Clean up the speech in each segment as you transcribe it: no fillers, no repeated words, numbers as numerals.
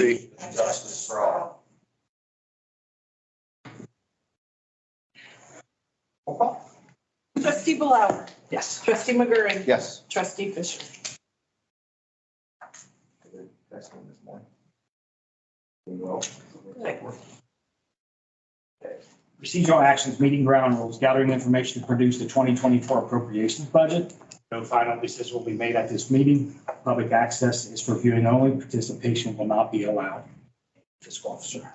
Trustee. and justice for all. Roll call. Trustee Blower. Yes. Trustee McGurran. Yes. Trustee Fisher. That's one this morning. Well. Procedural actions, meeting ground rules, gathering information to produce the 2024 appropriations budget. No final decision will be made at this meeting. Public access is for viewing only. Participation will not be allowed. Fiscal officer.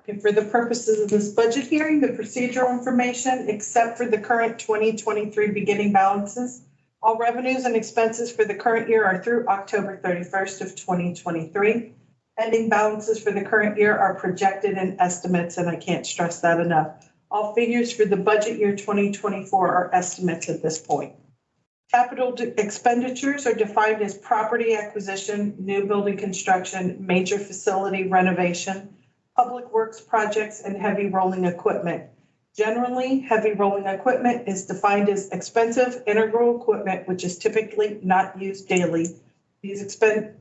Okay, for the purposes of this budget hearing, the procedural information, except for the current 2023 beginning balances, all revenues and expenses for the current year are through October 31st of 2023. Ending balances for the current year are projected in estimates, and I can't stress that enough. All figures for the budget year 2024 are estimates at this point. Capital expenditures are defined as property acquisition, new building construction, major facility renovation, public works projects, and heavy rolling equipment. Generally, heavy rolling equipment is defined as expensive integral equipment, which is typically not used daily. These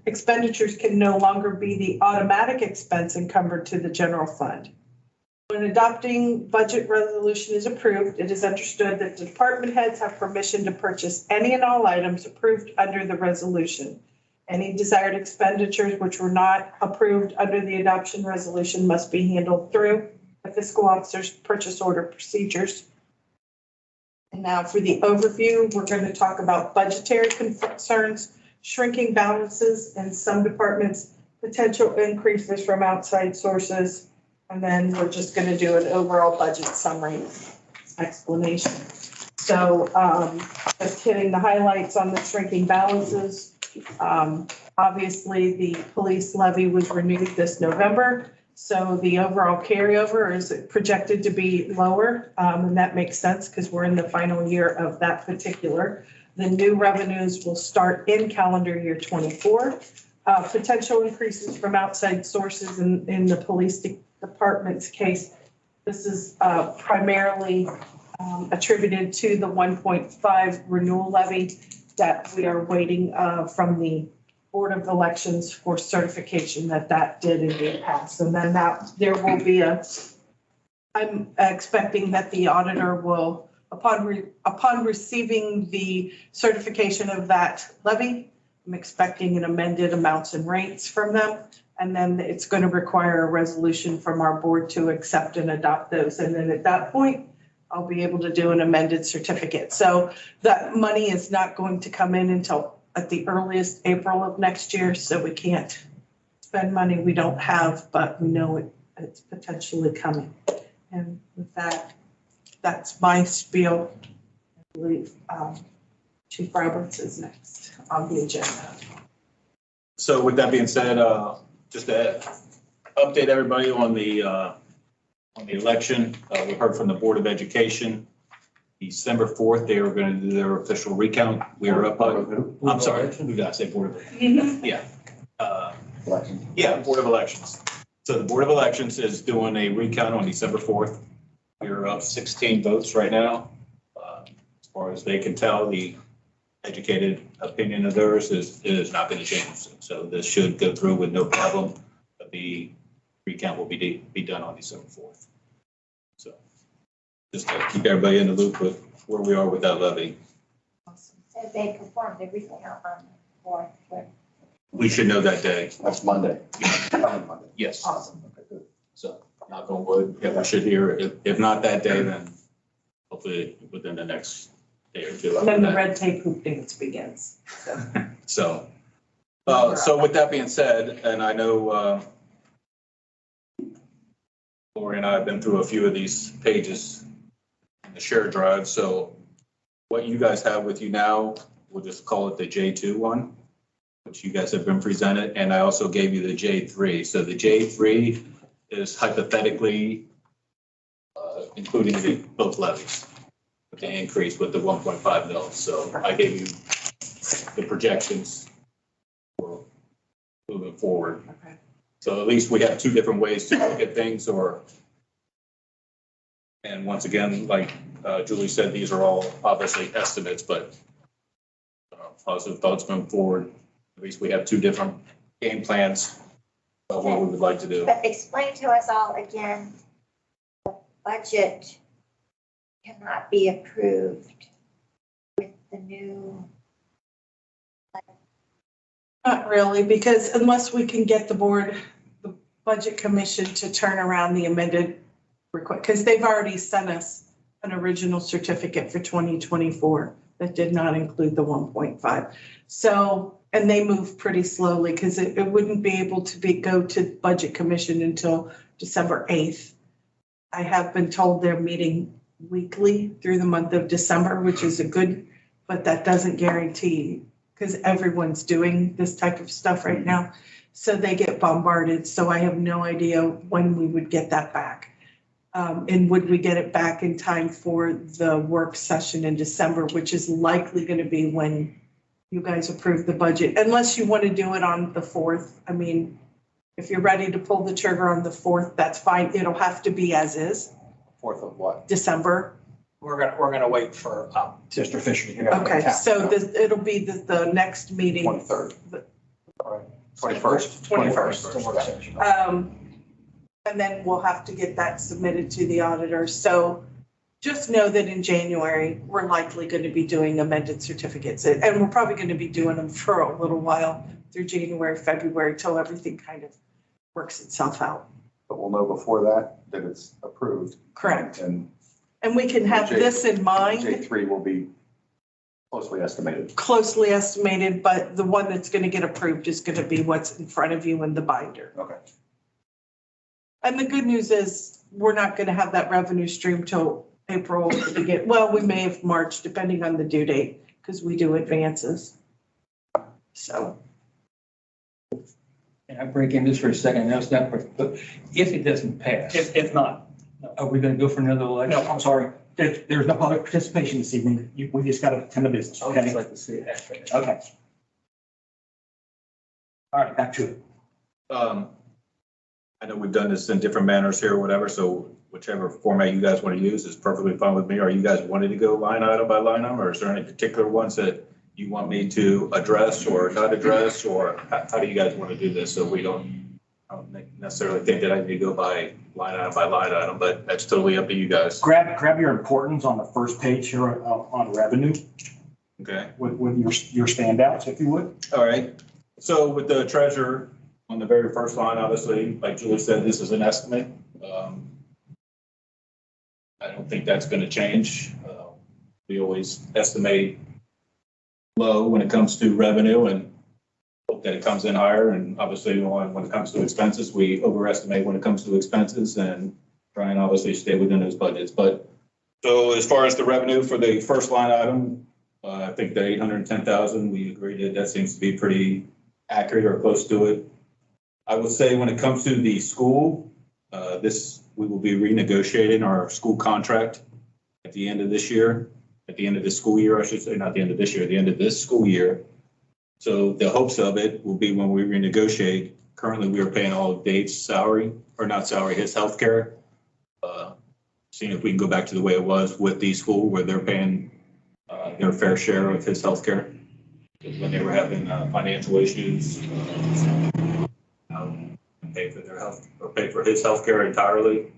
expenditures can no longer be the automatic expense encumbered to the general fund. When adopting budget resolution is approved, it is understood that the department heads have permission to purchase any and all items approved under the resolution. Any desired expenditures which were not approved under the adoption resolution must be handled through the fiscal officer's purchase order procedures. And now for the overview, we're going to talk about budgetary concerns, shrinking balances in some departments, potential increases from outside sources, and then we're just going to do an overall budget summary explanation. So just hitting the highlights on the shrinking balances. Obviously, the police levy was renewed this November, so the overall carryover is projected to be lower, and that makes sense because we're in the final year of that particular. The new revenues will start in calendar year 24. Potential increases from outside sources in the police department's case. This is primarily attributed to the 1.5 renewal levy that we are waiting from the Board of Elections for certification that did in the past. And then there will be I'm expecting that the auditor will, upon receiving the certification of that levy, I'm expecting an amended amounts and rates from them. And then it's going to require a resolution from our board to accept and adopt those. And then at that point, I'll be able to do an amended certificate. So that money is not going to come in until at the earliest April of next year. So we can't spend money we don't have, but we know it's potentially coming. And with that, that's my spiel. I believe Chief Roberts is next on the agenda. So with that being said, just to update everybody on the election, we heard from the Board of Education. December 4th, they were going to do their official recount. We are up on, I'm sorry, who did I say Board of Education? Yeah. Yeah, Board of Elections. So the Board of Elections is doing a recount on December 4th. We're up 16 votes right now. As far as they can tell, the educated opinion of theirs is not going to change. So this should go through with no problem. But the recount will be done on December 4th. So just to keep everybody in the loop with where we are with that levy. Awesome. So they performed everything out on the 4th. We should know that day. That's Monday. Coming Monday. Yes. Awesome. Okay, good. So knock on wood, yeah, we should hear, if not that day, then hopefully within the next day or two. And then the red tape hoop dance begins. So, so with that being said, and I know Lori and I have been through a few of these pages in the shared drive. So what you guys have with you now, we'll just call it the J2 one, which you guys have been presented. And I also gave you the J3. So the J3 is hypothetically including both levies, with the increase with the 1.5 mil. So I gave you the projections for moving forward. Okay. So at least we have two different ways to look at things, and once again, like Julie said, these are all obviously estimates, but positive thoughts moving forward. At least we have two different game plans what we would like to do. But explain to us all again, the budget cannot be approved with the new. Not really, because unless we can get the budget commission to turn around the amended request, because they've already sent us an original certificate for 2024 that did not include the 1.5. So, and they move pretty slowly because it wouldn't be able to go to budget commission until December 8th. I have been told they're meeting weekly through the month of December, which is a good, but that doesn't guarantee, because everyone's doing this type of stuff right now. So they get bombarded. So I have no idea when we would get that back. And would we get it back in time for the work session in December, which is likely going to be when you guys approve the budget, unless you want to do it on the 4th. I mean, if you're ready to pull the trigger on the 4th, that's fine. It'll have to be as is, 4th of what? December. We're gonna wait for Mr. Fisher to get up. Okay, so it'll be the next meeting. 23rd. The- 21st. 21st, the work session. And then we'll have to get that submitted to the auditor. So just know that in January, we're likely going to be doing amended certificates. And we're probably going to be doing them for a little while through January, February, till everything kind of works itself out. But we'll know before that it's approved. Correct. And And we can have this in mind, J3 will be closely estimated. closely estimated, but the one that's going to get approved is going to be what's in front of you in the binder. Okay. And the good news is we're not going to have that revenue stream till April to begin. Well, we may have March, depending on the due date, because we do advances. So, And I break in just for a second, I know it's not, but if it doesn't pass, If not, are we gonna go for another election? no, I'm sorry. There's no public participation this evening. We just got to attend the business, I'd okay? like to see it finished. Okay. All right, back to it. I know we've done this in different manners here or whatever, so whichever format you guys want to use is perfectly fine with me. Are you guys wanting to go line item by line item, or is there any particular ones that you want me to address or not address, or how do you guys want to do this? So we don't, I don't necessarily think that I need to go by line item, but that's totally up to you guys. Grab your importance on the first page here on revenue Okay, with your standouts, if you would. all right. So with the treasurer, on the very first line, obviously, like Julie said, this is an estimate. I don't think that's going to change. We always estimate low when it comes to revenue and hope that it comes in higher. And obviously, when it comes to expenses, we overestimate when it comes to expenses and try and obviously stay within those budgets. But so as far as the revenue for the first line item, I think the 810,000, we agreed that seems to be pretty accurate or close to it. I would say when it comes to the school, we will be renegotiating our school contract at the end of this year, at the end of this school year, I should say, not the end of this year, at the end of this school year. So the hopes of it will be when we renegotiate. Currently, we are paying all of Dave's salary, or not salary, his healthcare. Seeing if we can go back to the way it was with the school where they're paying their fair share of his healthcare. When they were having financial issues, pay for their health or pay for his healthcare entirely.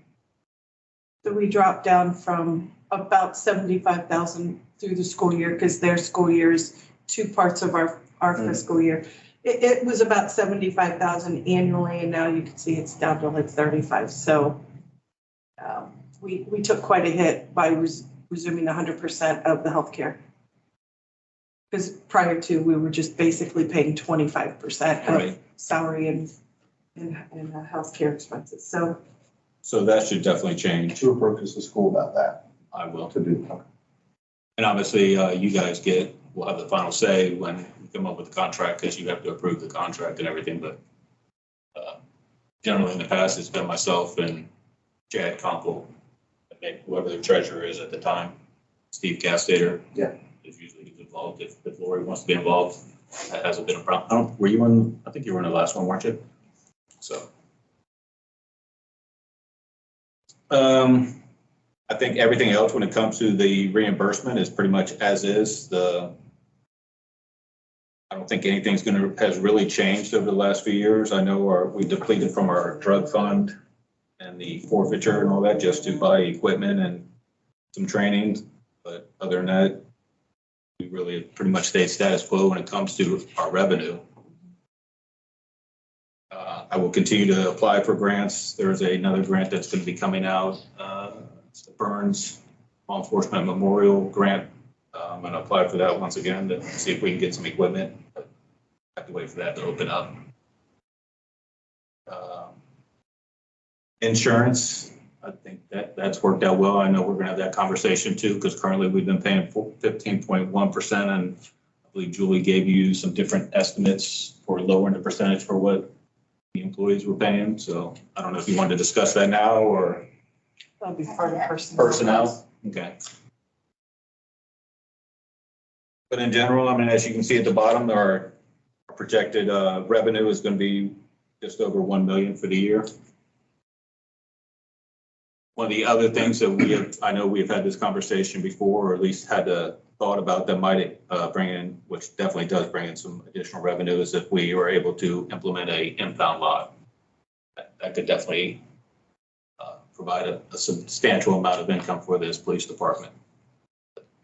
so we dropped down from about 75,000 through the school year, because their school year is two parts of our fiscal year. It was about 75,000 annually, and now you can see it's down to like 35. So we took quite a hit by resuming 100% of the healthcare. Because prior to, we were just basically paying 25% of Right. salary and healthcare expenses. So that should definitely change. To approach the school about that, I will. to do. And obviously, you guys will have the final say when we come up with the contract, because you have to approve the contract and everything. But generally in the past, it's been myself and Chad Conkle, and maybe whoever the treasurer is at the time, Steve Castater. Yeah. Is usually involved. If Lori wants to be involved, that hasn't been a problem. Were you in? I think you were in the last one, weren't you? So. I think everything else when it comes to the reimbursement is pretty much as is. I don't think anything's has really changed over the last few years. I know we depleted from our drug fund and the forfeiture and all that just to buy equipment and some training. But other than that, we really pretty much stayed status quo when it comes to our revenue. I will continue to apply for grants. There's another grant that's going to be coming out. It's the Burns Law Enforcement Memorial Grant. I'm going to apply for that once again to see if we can get some equipment. I have to wait for that to open up. Insurance, I think that's worked out well. I know we're going to have that conversation too, because currently we've been paying 15.1%, and I believe Julie gave you some different estimates for lowering the percentage for what the employees were paying. So I don't know if you wanted to discuss that now or That'll be part of personnel. personnel. Okay. But in general, I mean, as you can see at the bottom, our projected revenue is going to be just over 1 million for the year. One of the other things that I know we've had this conversation before, or at least had a thought about that might bring in, which definitely does bring in some additional revenue, is if we were able to implement a impound lot. That could definitely provide a substantial amount of income for this police department.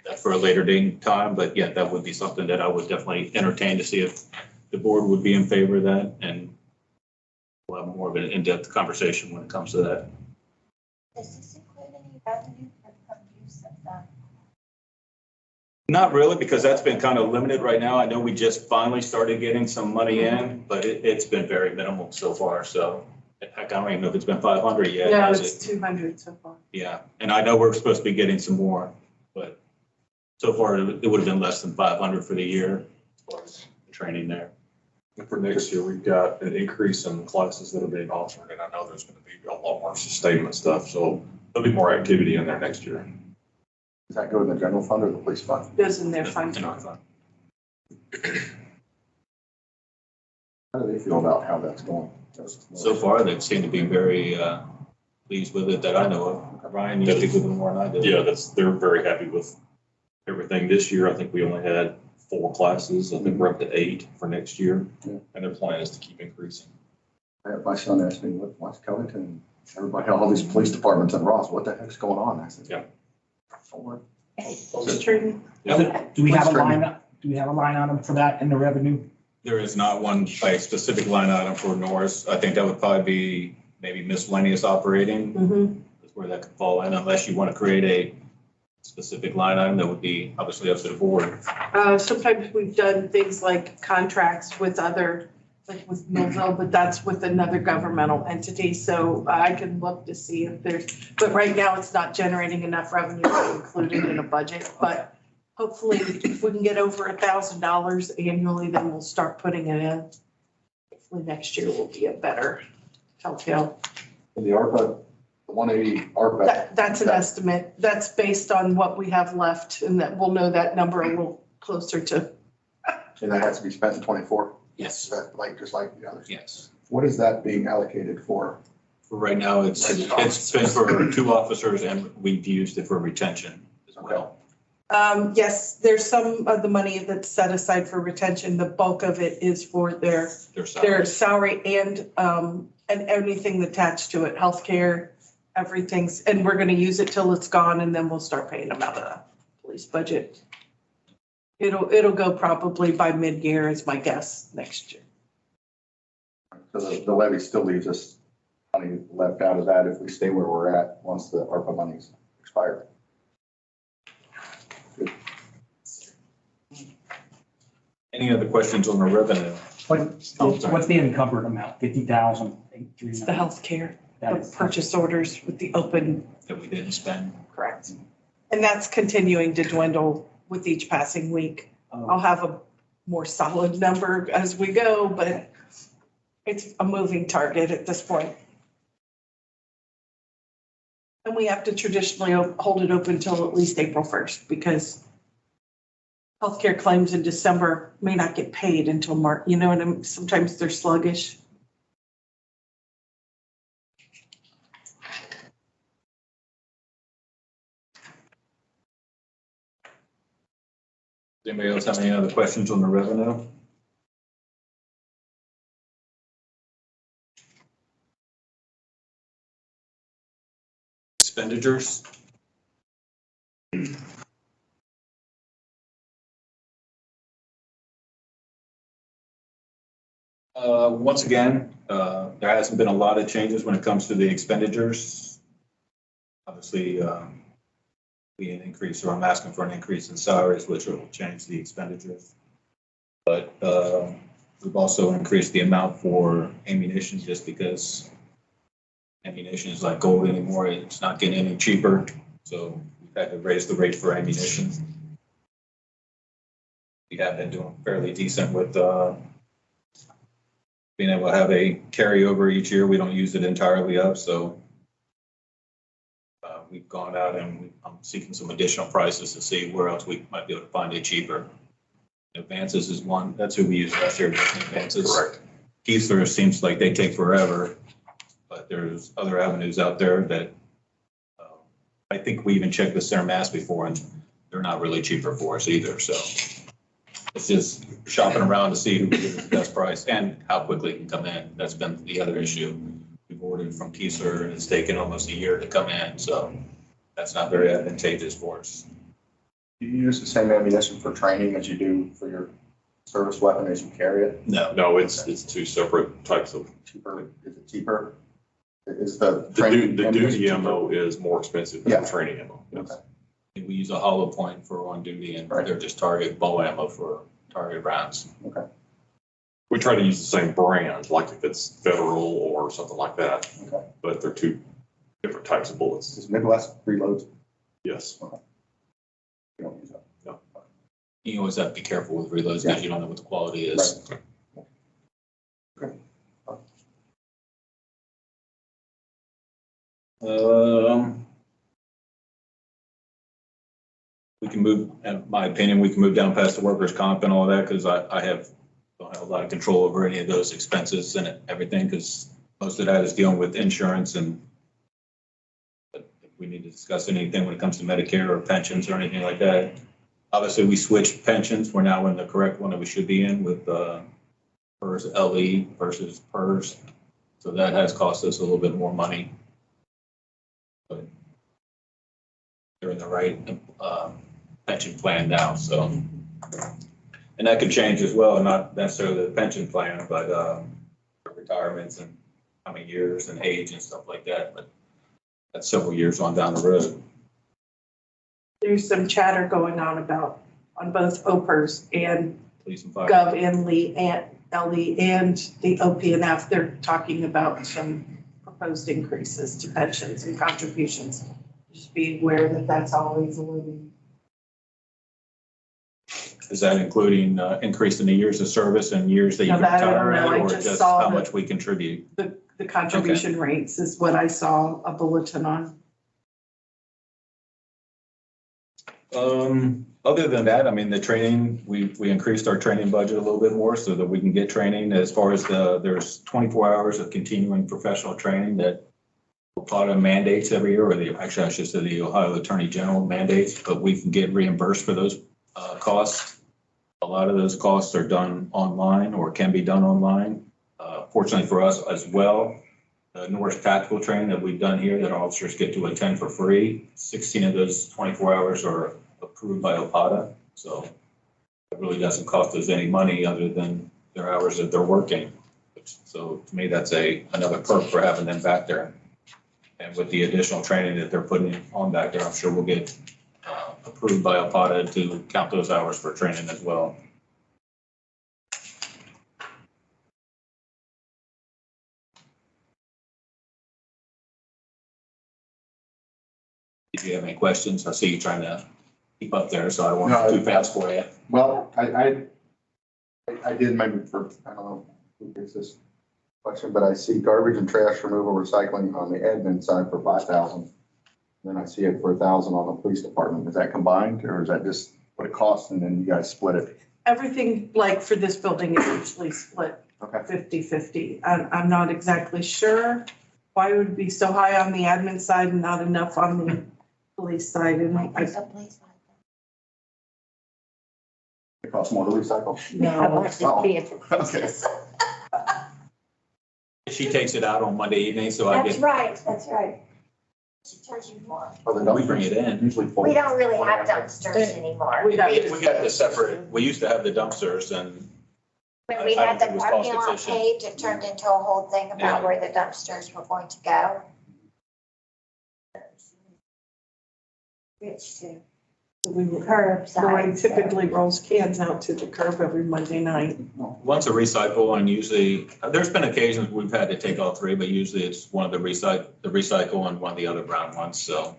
That's for a later date and time, but yeah, that would be something that I would definitely entertain to see if the board would be in favor of that, and we'll have more of an in-depth conversation when it comes to that. Does this include any revenue from use of the? Not really, because that's been kind of limited right now. I know we just finally started getting some money in, but it's been very minimal so far. So heck, I don't even know if it's been 500 yet. No, has it's it? 200 so far. Yeah, and I know we're supposed to be getting some more, but so far it would have been less than 500 for the year as far as the training there. And for next year, we've got an increase in classes that are being offered, and I know there's going to be a lot more sustainment stuff, so there'll be more activity in there next year. Does that go in the general fund or the police fund? Goes in their fund. In our fund. How do they feel about how that's going? So far, they seem to be very pleased with it that I know of. Ryan, you speak with them more than I do. Yeah, they're very happy with everything this year. I think we only had 4 classes. I think we're up to 8 for next year, Yeah. and their plan is to keep increasing. My son asked me, what's Covington? Everybody, all these police departments in Ross, what the heck's going on? I said, Yeah. don't worry. It's true. Do we have a What's line, do we have a line item for that in the revenue? There is not one like specific line item for Norris. I think that would probably be maybe miscellaneous operating Mm-hmm. is where that could fall in, unless you want to create a specific line item that would be obviously up to the board. Sometimes we've done things like contracts with other, like with Millville, but that's with another governmental entity. So I can look to see if there's, but right now it's not generating enough revenue to include it in a budget. But hopefully if we can get over $1,000 annually, then we'll start putting it in. Hopefully next year will be a better telltale. And the ARPA, the 180 ARPA, That's an estimate. That's based on what we have left, and that we'll know that number a little closer to. and that has to be spent in 24? Is Yes, that like, just like the others? yes. What is that being allocated for? For right now, it's been for 2 officers, and we've used it for retention as well. Yes, there's some of the money that's set aside for retention. The bulk of it is for their Their salary and anything attached to it, healthcare, everything's, and we're gonna use it till it's gone, and then we'll start paying them out of the police budget. It'll go probably by mid-year is my guess next year. So the levy still leaves us money left out of that if we stay where we're at once the ARPA money's expired. Any other questions on the revenue? What's the encumbered amount? 50,000? It's the healthcare, That the is- purchase orders with the open, That we didn't spend. correct. And that's continuing to dwindle with each passing week. I'll have a more solid number as we go, but it's a moving target at this point. And we have to traditionally hold it open until at least April 1st because healthcare claims in December may not get paid until March, you know, and sometimes they're sluggish. Does anybody else have any other questions on the revenue? expenditures. Once again, there hasn't been a lot of changes when it comes to the expenditures. Obviously, we an increase, or I'm asking for an increase in salaries, which will change the expenditures. But we've also increased the amount for ammunition just because ammunition is like gold anymore. It's not getting any cheaper. So we've had to raise the rate for ammunition. We have been doing fairly decent with being able to have a carryover each year. We don't use it entirely up, so we've gone out and I'm seeking some additional prices to see where else we might be able to find it cheaper. Advances is one. That's who we use last year. Advances. Correct. Keithler seems like they take forever, but there's other avenues out there that I think we even checked with Center Mass before, and they're not really cheaper for us either. So it's just shopping around to see who can give us the best price and how quickly it can come in. That's been the other issue. We've ordered from Keithler and it's taken almost a year to come in, so that's not very advantageous for us. Do you use the same ammunition for training as you do for your service weapon as you carry it? No. No, it's two separate types of, Cheaper? Is it cheaper? Is the the training duty ammunition cheaper? ammo is more expensive than Yeah. the training ammo. Yes. Okay. We use a hollow point for on duty and Right. they're just target bow ammo for target rounds. Okay. We try to use the same brand, like if it's Federal or something like that, Okay. but they're two different types of bullets. Does Midwest reloads? Yes. You don't use that? You always have to be careful with reloads because you don't know what the quality is. Right. We can move, in my opinion, we can move down past the workers' comp and all that because I don't have a lot of control over any of those expenses and everything because most of that is dealing with insurance and but if we need to discuss anything when it comes to Medicare or pensions or anything like that. Obviously, we switched pensions. We're now in the correct one that we should be in with PERS LE versus PERS. So that has cost us a little bit more money. But they're in the right pension plan now, so. And that could change as well, not necessarily the pension plan, but retirements and how many years and age and stuff like that. But that's several years on down the road. There's some chatter going on about, on both OPERS and Police and fire. Gov and LE and the OPNF. They're talking about some proposed increases to pensions and contributions. Just be aware that that's always a little. Is that including increase in the years of service and years that you No, that I don't retire know. at, I or just just saw how the- much we contribute? The contribution rates is what I saw a bulletin on. Other than that, I mean, the training, we increased our training budget a little bit more so that we can get training as far as there's 24 hours of continuing professional training that OPATA mandates every year, or actually I should say the Ohio Attorney General mandates, but we can get reimbursed for those costs. A lot of those costs are done online or can be done online. Fortunately for us as well, the Norris tactical training that we've done here that our officers get to attend for free, 16 of those 24 hours are approved by OPATA. So it really doesn't cost us any money other than their hours that they're working. So to me, that's another perk for having them back there. And with the additional training that they're putting on back there, I'm sure we'll get approved by OPATA to count those hours for training as well. If you have any questions, I see you trying to keep up there, so I don't want No, to too fast for you. Well, I did maybe for, I don't know who gets this question, but I see garbage and trash removal recycling on the admin side for 5,000. Then I see it for 1,000 on the police department. Is that combined or is that just what it costs and then you guys split it? Everything like for this building is usually split Okay. 50-50. I'm not exactly sure why it would be so high on the admin side and not enough on the police side. And Like I, there's a place like It costs more to recycle? that. No, it's just being Okay. facetious. She takes it out on Monday evening, so I That's get, right, that's right. Dumpsters anymore. Or the We bring it in. Usually full. We don't really have dumpsters anymore. We got We got the separate, we used to have the dumpsters and When we I had don't think the it was parking cost lot efficient. paved, it turned into a whole thing Yeah. about where the dumpsters were going to go. Which to We were, curbside. Lori typically rolls cans out to the curb every Monday night. once a recycle and usually, there's been occasions we've had to take all three, but usually it's one of the recycle and one of the other brown ones, so.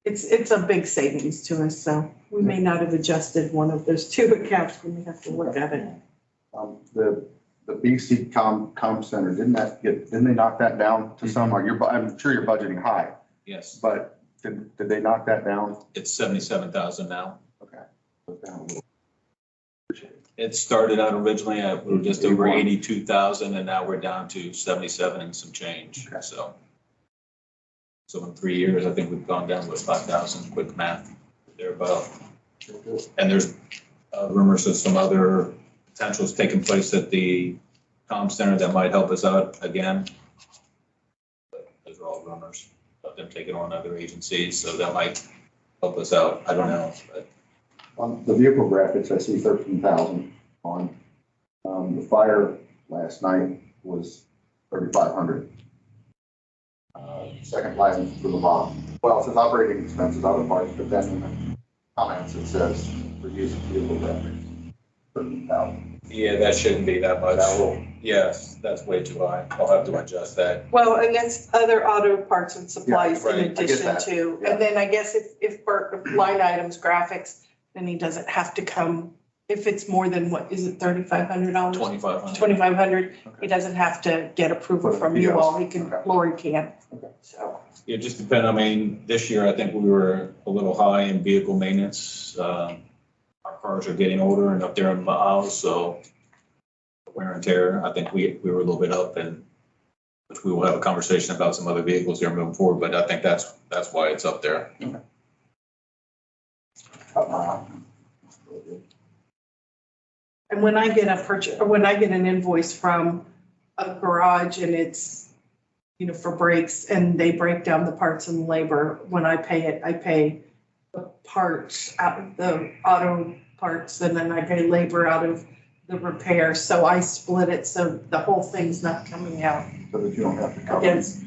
It's a big savings to us, so we may not have adjusted one of those two accounts. We may have to look at it. The BC Comp Center, didn't they knock that down to some, or I'm sure you're budgeting high, Yes, but did they knock that down? it's 77,000 now. Okay. Goes down a little. It started out originally at, we were just over 82,000 and now we're down to 77 and some change, Okay. so. So in 3 years, I think we've gone down to 5,000, quick math, thereabout. And there's rumors of some other potentials taking place at the comm center that might help us out again. But those are all rumors of them taking on other agencies, so that might help us out. I don't know, but On the vehicle graphics, I see 13,000 on. The fire last night was 3,500. Second line from the bottom. Well, it says operating expenses, other parts, but then in the comments, it says we're using vehicle graphics, 13,000. yeah, that shouldn't be that much. That will, Yes, that's way too high. I'll have to adjust that. Well, and that's other auto parts and supplies Yeah, right. in I get addition that. to. Yeah. And then I guess if Bert, line items, graphics, then he doesn't have to come, if it's more than what, is it $3,500? 2,500. 2,500, he Okay. doesn't have to get approval Put it from in you POs. all, he can, Okay. Lori can. Okay. So, It just depends. I mean, this year, I think we were a little high in vehicle maintenance. Our cars are getting older and up there in miles, so wear and tear, I think we were a little bit up and which we will have a conversation about some other vehicles here moving forward, but I think that's why it's up there. and when I get a purchase, or when I get an invoice from a garage and it's, you know, for brakes and they break down the parts and labor, when I pay it, I pay the parts out of the auto parts and then I pay labor out of the repair. So I split it so the whole thing's not coming out. so that you don't have to cover. Yes.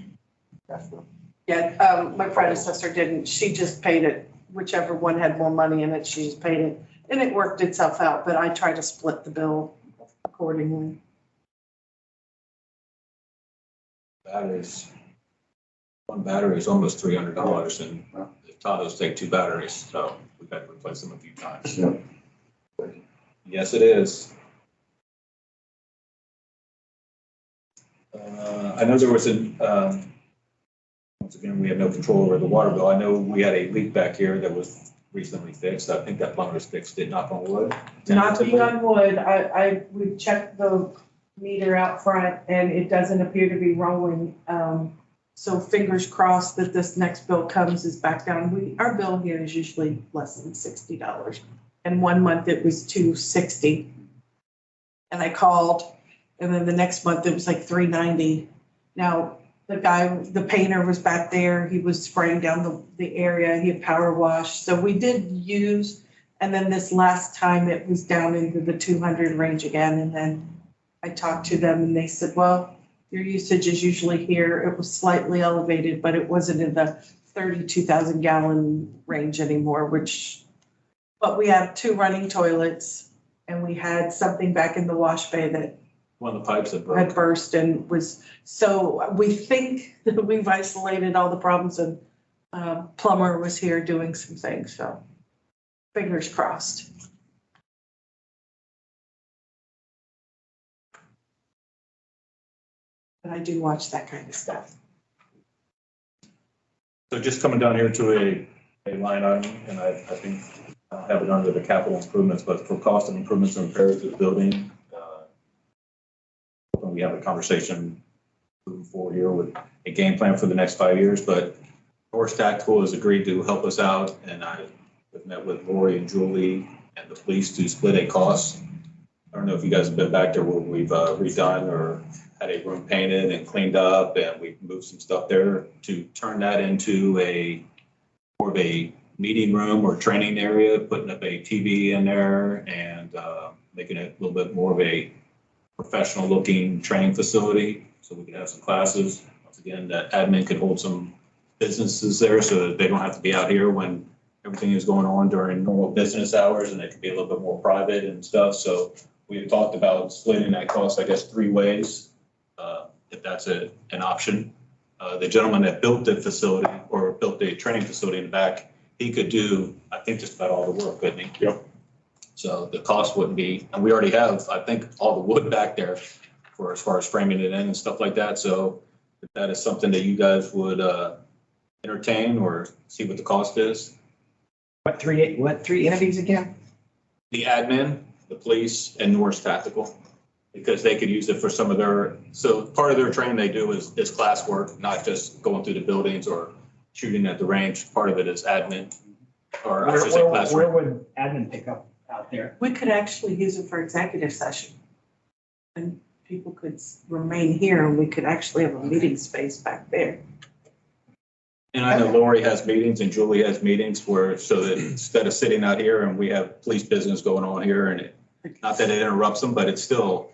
That's the- Yeah, my predecessor didn't. She just paid it, whichever one had more money in it, she just paid it. And it worked itself out, but I try to split the bill accordingly. Batteries. One battery is almost $300 and the Tahoes take two batteries, so we've had to replace them a few times. Yeah. Yes, it is. I know there was once again, we have no control over the water bill. I know we had a leak back here that was recently fixed. I think that plumber was fixed it, knock on wood. Not to be on wood, we checked the meter out front and it doesn't appear to be rolling. So fingers crossed that this next bill comes is back down. Our bill here is usually less than $60. And 1 month it was $260. And I called and then the next month it was like $390. Now, the painter was back there. He was spraying down the area. He had power washed. So we did use, and then this last time it was down into the 200 range again. And then I talked to them and they said, well, your usage is usually here. It was slightly elevated, but it wasn't in the 32,000 gallon range anymore, but we had 2 running toilets and we had something back in the wash bay that One of the pipes that broke. had burst and was, so we think that we've isolated all the problems and plumber was here doing some things, so fingers crossed. But I do watch that kind of stuff. So just coming down here to a line item, and I think I have it under the capital improvements, but for cost of improvements and repairs to the building, when we have a conversation moving forward here with a game plan for the next 5 years, but Norris Tactical has agreed to help us out, and I have met with Lori and Julie and the police to split a cost. I don't know if you guys have been back there where we've redone or had a room painted and cleaned up, and we moved some stuff there to turn that into more of a meeting room or training area, putting up a TV in there and making it a little bit more of a professional looking training facility so we could have some classes. Once again, that admin could hold some businesses there so that they don't have to be out here when everything is going on during normal business hours, and it could be a little bit more private and stuff. So we had talked about splitting that cost, I guess, 3 ways, if that's an option. The gentleman that built the facility or built the training facility in the back, he could do, I think, just about all the work, couldn't he? Yep. So the cost wouldn't be, and we already have, I think, all the wood back there for as far as framing it in and stuff like that. So if that is something that you guys would entertain or see what the cost is. What three entities again? The admin, the police, and Norris Tactical, because they could use it for some of their, so part of their training they do is class work, not just going through the buildings or shooting at the range. Part of it is admin, or I should say class Where work. would admin pick up out there? We could actually use it for executive session. And people could remain here and we could actually have a meeting space back there. And I know Lori has meetings and Julie has meetings where, so that instead of sitting out here and we have police business going on here, and not that it interrupts them, but it's still,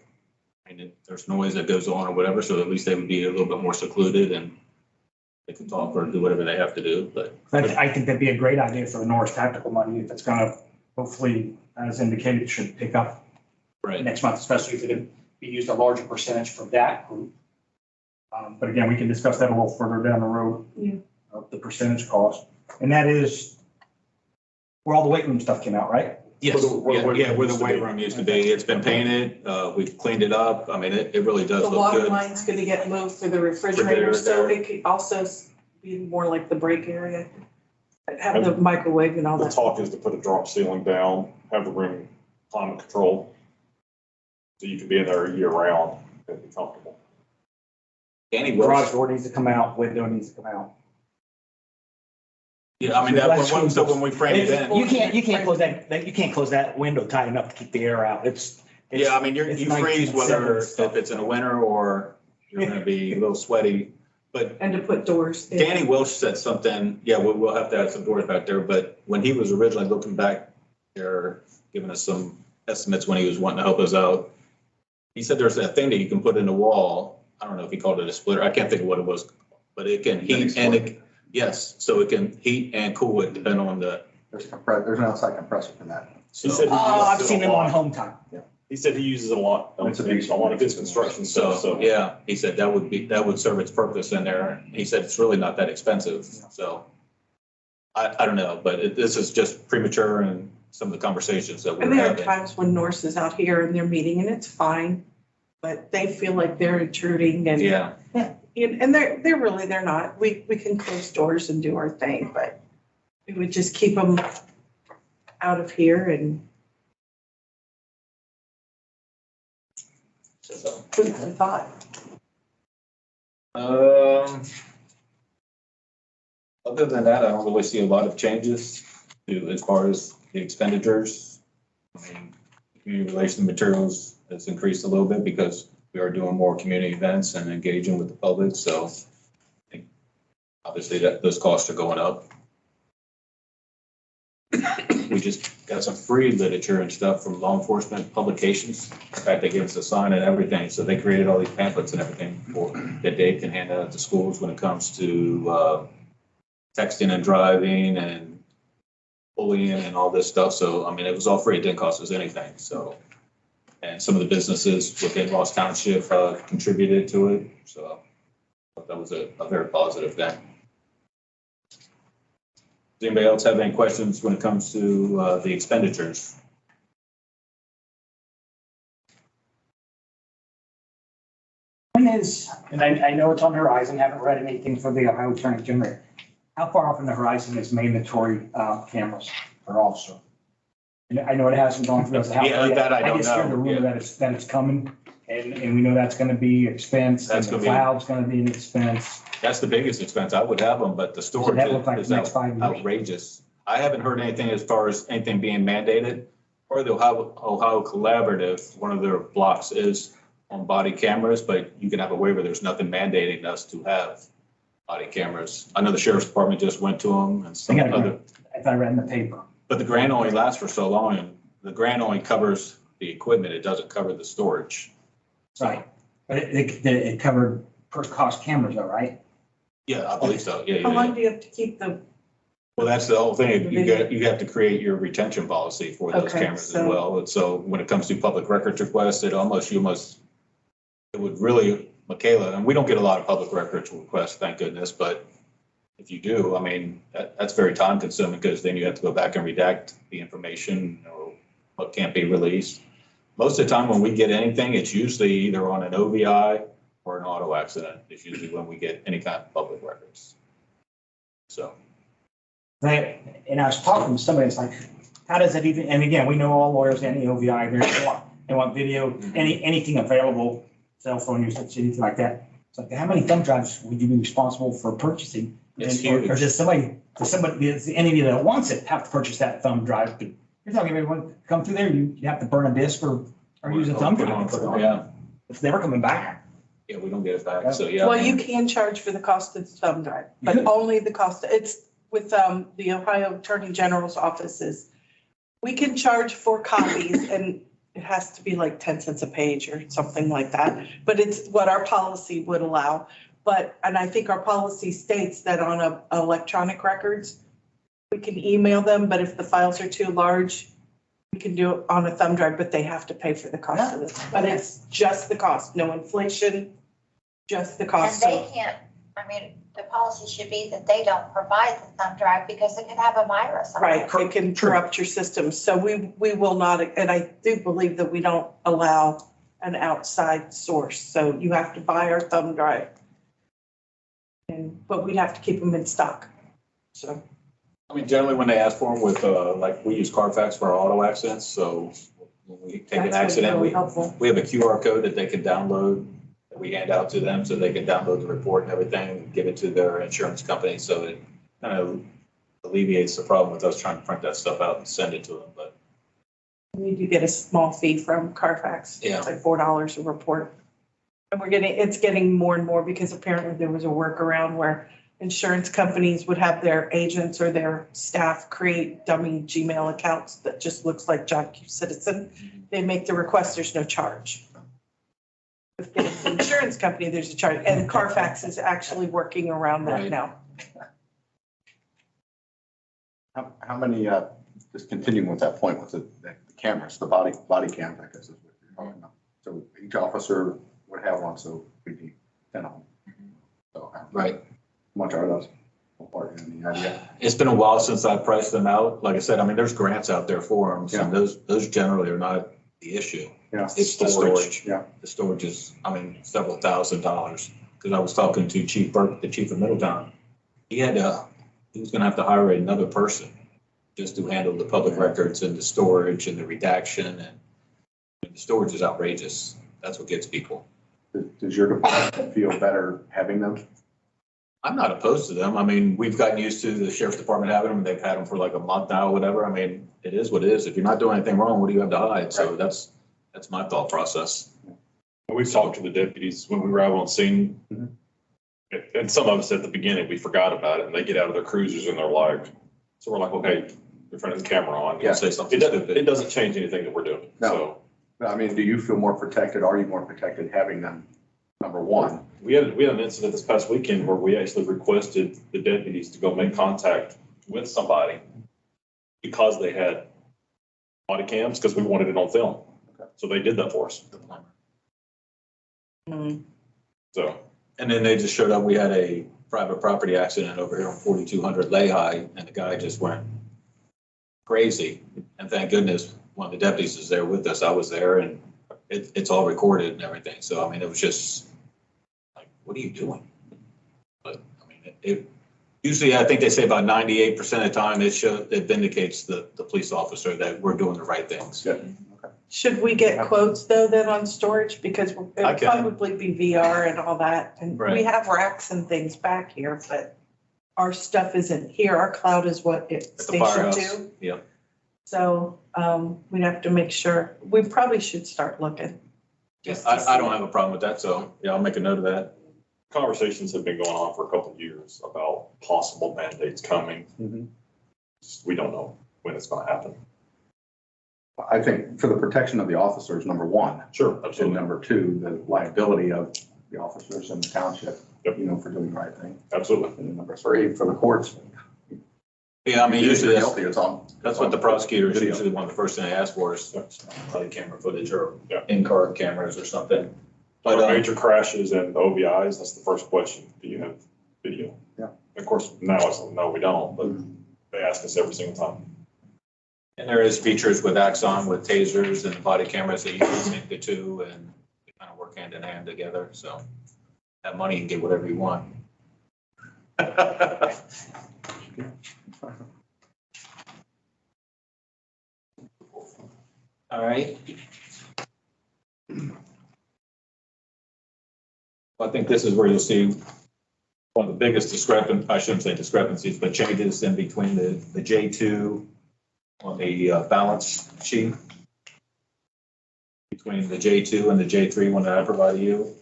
I mean, there's noise that goes on or whatever, so at least they would be a little bit more secluded and they can talk or do whatever they have to do, but. I think that'd be a great idea for the Norris Tactical money if it's gonna, hopefully, as indicated, should pick up Right. next month, especially if it be used a larger percentage for that group. But again, we can discuss that a little further down the road. Yeah. Of the percentage cost. And that is where all the weight room stuff came out, right? Yes, Where the weight yeah, room where the used to weight be. room used to be. It's been painted. We've cleaned it up. I mean, it really does The look water good. line's gonna get moved for the refrigerator, so there. it could also be more like the break area. Have the microwave and all The that. talk is to put a drop ceiling down, have the room climate control. So you can be in there year round and be comfortable. Danny Garage Wilson. door needs to come out, window needs to come out. Yeah, I mean, so when we frame it in. You can't close that window tight enough to keep the air out. Yeah, I mean, you it's freeze 1970s whether stuff. if it's in the winter or you're gonna be a little sweaty. But And to put doors in. Danny Welsh said something, yeah, we'll have to add some doors back there, but when he was originally looking back there, giving us some estimates when he was wanting to help us out, he said there's that thing that you can put in the wall. I don't know if he called it a splitter. I can't think of what it was, but it can heat and yes, so it can heat and cool it depending on the. There's an outside compressor for that. He said he Oh, I've uses it seen a them on lot. home time. He said he uses it a lot on It's a big- a lot of his construction stuff, so. Yeah, he said that would serve its purpose in there. He said it's really not that expensive, so. I don't know, but this is just premature and some of the conversations that we're And there are having. times when Norse is out here and they're meeting and it's fine, but they feel like they're intruding and. Yeah, And they're not. We can close doors and do our thing, but we would just keep them out of here and. so. Food for thought. Other than that, I don't really see a lot of changes to, as far as the expenditures. I mean, community relation materials has increased a little bit because we are doing more community events and engaging with the public, so I think obviously those costs are going up. We just got some free literature and stuff from law enforcement publications. In fact, they gave us a sign and everything, so they created all these pamphlets and everything that Dave can hand out to schools when it comes to texting and driving and bullying and all this stuff. So, I mean, it was all free. It didn't cost us anything, so. And some of the businesses within Ross Township contributed to it, so I thought that was a very positive thing. Does anybody else have any questions when it comes to the expenditures? When is, and I know it's on the horizon, haven't read anything for the Ohio Attorney General. How far off on the horizon is mandatory cameras for officer? And I know it hasn't gone through as a house. Yeah, that I don't just hear the know, rumor yeah. that it's coming, and we know that's gonna be expense, and That's the gonna be- cloud's gonna be an expense. That's the biggest expense. I would have them, but the storage that look like is the next 5 years? outrageous. I haven't heard anything as far as anything being mandated. Or the Ohio Collaborative, one of their blocks is on body cameras, but you can have a waiver. There's nothing mandating us to have body cameras. I know the sheriff's department just went to them and some I got a other, If I read in the paper. but the grant only lasts for so long, and the grant only covers the equipment. It doesn't cover the storage. Right. But it covered per cost cameras though, right? Yeah, I believe so. Yeah, How yeah, long yeah. do you have to keep the, Well, that's the whole thing. You have to create your retention policy for those Okay, cameras as so- well. And so when it comes to public records requests, it would really, Michaela, and we don't get a lot of public records requests, thank goodness, but if you do, I mean, that's very time consuming because then you have to go back and redact the information or what can't be released. Most of the time when we get anything, it's usually either on an OVI or an auto accident. It's usually when we get any kind of public records. So. And I was talking to somebody, it's like, how does it even, and again, we know all lawyers, any OVI, they want video, anything available, cell phone usage, anything like that. It's like, how many thumb drives would you be responsible for purchasing? It's Or huge. does any of you that wants it have to purchase that thumb drive? You're talking about everyone come through there, you have to burn a disc or use a thumb drive. Yeah, It's never coming back. yeah, we don't get it back, so yeah. well, you can charge for the cost of the thumb drive, but Good. only the cost, it's with the Ohio Attorney General's offices. We can charge for copies and it has to be like 10 cents a page or something like that. But it's what our policy would allow. But, and I think our policy states that on electronic records, we can email them, but if the files are too large, we can do it on a thumb drive, but they have to pay for the cost of this. But it's just the cost, no inflation, just the And cost. they can't, I mean, the policy should be that they don't provide the thumb drive because it could have a virus on it. Right, it can corrupt your system. So we will not, and I do believe that we don't allow an outside source. So you have to buy our thumb drive. But we'd have to keep them in stock. So, I mean, generally when they ask for them with, like, we use Carfax for our auto accidents, so when we take an that's accident, really helpful. we have a QR code that they can download, that we hand out to them, so they can download the report and everything, and give it to their insurance company, so it kind of alleviates the problem with us trying to print that stuff out and send it to them, but. We do get a small fee from Carfax. Yeah. It's like $4 a report. And it's getting more and more because apparently there was a workaround where insurance companies would have their agents or their staff create dummy Gmail accounts that just looks like John Q. Citizen. They make the request, there's no charge. If it's an insurance company, there's a charge, and Carfax is actually working around that Right. now. How many, just continuing with that point, with the cameras, the body cams, I guess is what you're talking about. So each officer would have one, so we'd need 10 of them. So how Right. much are those? Ballpark, any idea? It's been a while since I priced them out. Like I said, I mean, there's grants out there for them, Yeah. and those generally are not the issue. Yeah. It's the storage. Yeah. The storage is, I mean, several $1,000s. Because I was talking to Chief Burke, the chief of Middletown. He was gonna have to hire another person just to handle the public records and the storage and the redaction, and the storage is outrageous. That's what gets people. Does your department feel better having them? I'm not opposed to them. I mean, we've gotten used to the sheriff's department having them. They've had them for like a month now, or whatever. I mean, it is what it is. If you're not doing anything wrong, what do you have to hide? So that's my thought process. We've talked to the deputies when we were out on scene. And some of us at the beginning, we forgot about it and they get out of their cruisers and they're like, so we're like, okay, you're turning the camera on. Yeah. Say something It stupid. doesn't change anything that we're doing. No. So I mean, do you feel more protected? Are you more protected having them? Number one. we had an incident this past weekend where we actually requested the deputies to go make contact with somebody because they had body cams, because we wanted it on film. So they did that for us. So. And then they just showed up. We had a private property accident over here on 4200 Lehigh, and the guy just went crazy. And thank goodness one of the deputies is there with us. I was there, and it's all recorded and everything. So, I mean, it was just like, what are you doing? But, I mean, it usually, I think they say about 98% of the time, it vindicates the police officer that we're doing the right things. Good. Should we get quotes though then on storage? Because I it'll can. probably be VR and all that. And we Right. have racks and things back here, but our stuff isn't here. Our cloud is what it's At the stationed firehouse. to. Yep. So we'd have to make sure, we probably should start looking. Just I, to I see. don't have a problem with that, so, yeah, I'll make a note of that. Conversations have been going on for a couple of years about possible mandates coming. Mhm. We don't know when it's gonna happen. I think for the protection of the officers, number one, Sure, and absolutely, number two, the liability of the officers in the township, Yep. you know, for doing the right thing. absolutely. And then number three, for the courts. Yeah, I mean, If usually you're that's, guilty, it's on. that's what the prosecutors usually want, the first thing they ask for is body camera footage or Yeah. in-car cameras or something. For But, major crashes and OVIs, that's the first question. Do you have video? Yeah. Of course, now it's, no, we don't, but they ask us every single time. and there is features with Axon, with tasers and body cameras that you can sync the two and they kind of work hand in hand together, so that money you can get whatever you want. All right. I think this is where you'll see one of the biggest I shouldn't say discrepancies, but changes in between the J2 on the balance sheet. Between the J2 and the J3 one that I provided you.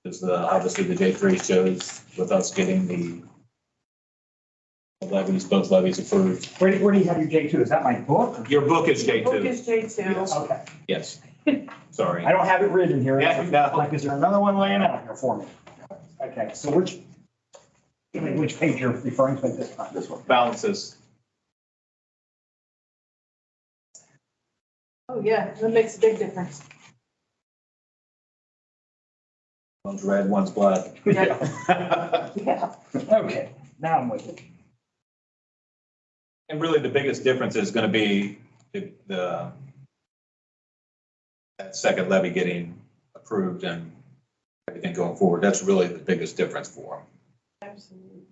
Because obviously the J3 shows with us getting the levies, both levies approved. Where do you have your J2? Is that my book? Your book is Book J2. is J2. Okay. Yes. Sorry. I don't have it written here. Yeah, no. Like, is there another one laying out here for me? Okay, so which page you're referring to at this time? This one. Balances. Oh, yeah, that makes a big difference. One's red, one's black. Yeah. Yeah. Okay, now I'm with it. And really, the biggest difference is gonna be that second levy getting approved and everything going forward. That's really the biggest difference for them. Absolutely.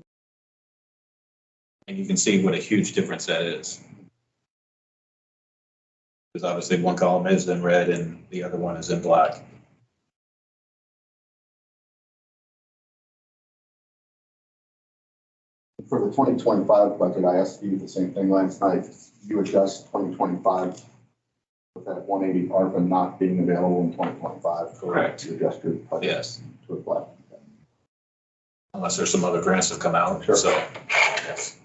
And you can see what a huge difference that is. Because obviously one column is in red and the other one is in black. For the 2025 budget, I asked you the same thing last night. You adjust 2025 with that 180 ARPA not being available in 2025. Correct. You adjust your budget Yes, to reflect. unless there's some other grants that come out, Sure. so, yes.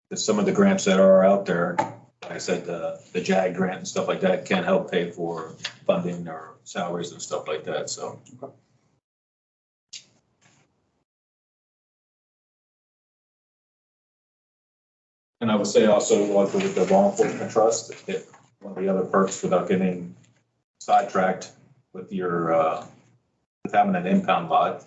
Because some of the grants that are out there, like I said, the JAG grant and stuff like that can help pay for funding or salaries and stuff like that, so. And I would say also, like with the law enforcement trust, if one of the other perks without getting sidetracked with your, with having an impound lot,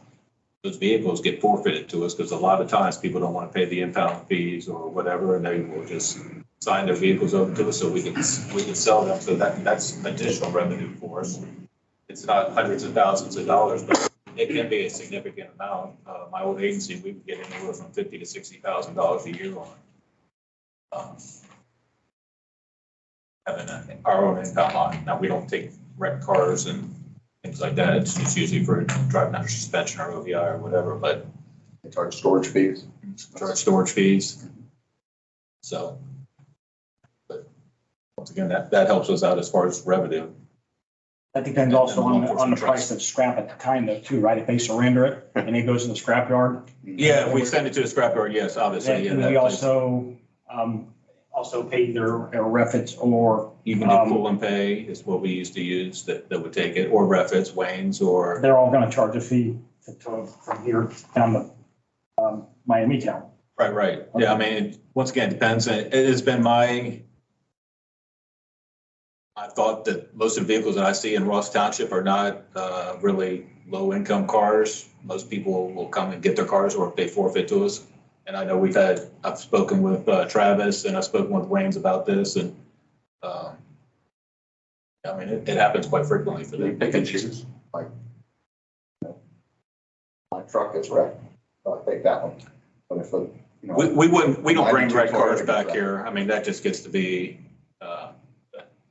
those vehicles get forfeited to us because a lot of times people don't want to pay the impound fees or whatever, and they will just sign their vehicles over to us so we can sell them. So that's additional revenue for us. It's not hundreds of thousands of dollars, but it can be a significant amount. My old agency, we would get anywhere from $50,000 to $60,000 a year on having our own impound lot. Now, we don't take wrecked cars and things like that. It's usually for driving under suspension or OVI or whatever, but They charge storage fees. charge storage fees. So, but once again, that helps us out as far as revenue. That depends also on the price of scrap at the time though, too, right? If they surrender it and it goes to the scrapyard. Yeah, if we send it to the scrapyard, yes, obviously. yeah, And that we plays- also pay their refits or You can do pool and pay is what we used to use that would take it, or refits, Wayne's, or, they're all gonna charge a fee from here down to Miami town. right. Yeah, I mean, once again, it depends. It has been I thought that most of the vehicles that I see in Ross Township are not really low-income cars. Most people will come and get their cars or they forfeit to us. And I know I've spoken with Travis and I've spoken with Wayne's about this and, I mean, it happens quite frequently for They them. pick and choose, like, you know, my truck is wrecked, so I take that one. But if, you know. We don't bring 92 red cars Toyota back gets here. I mean, that just gets to be,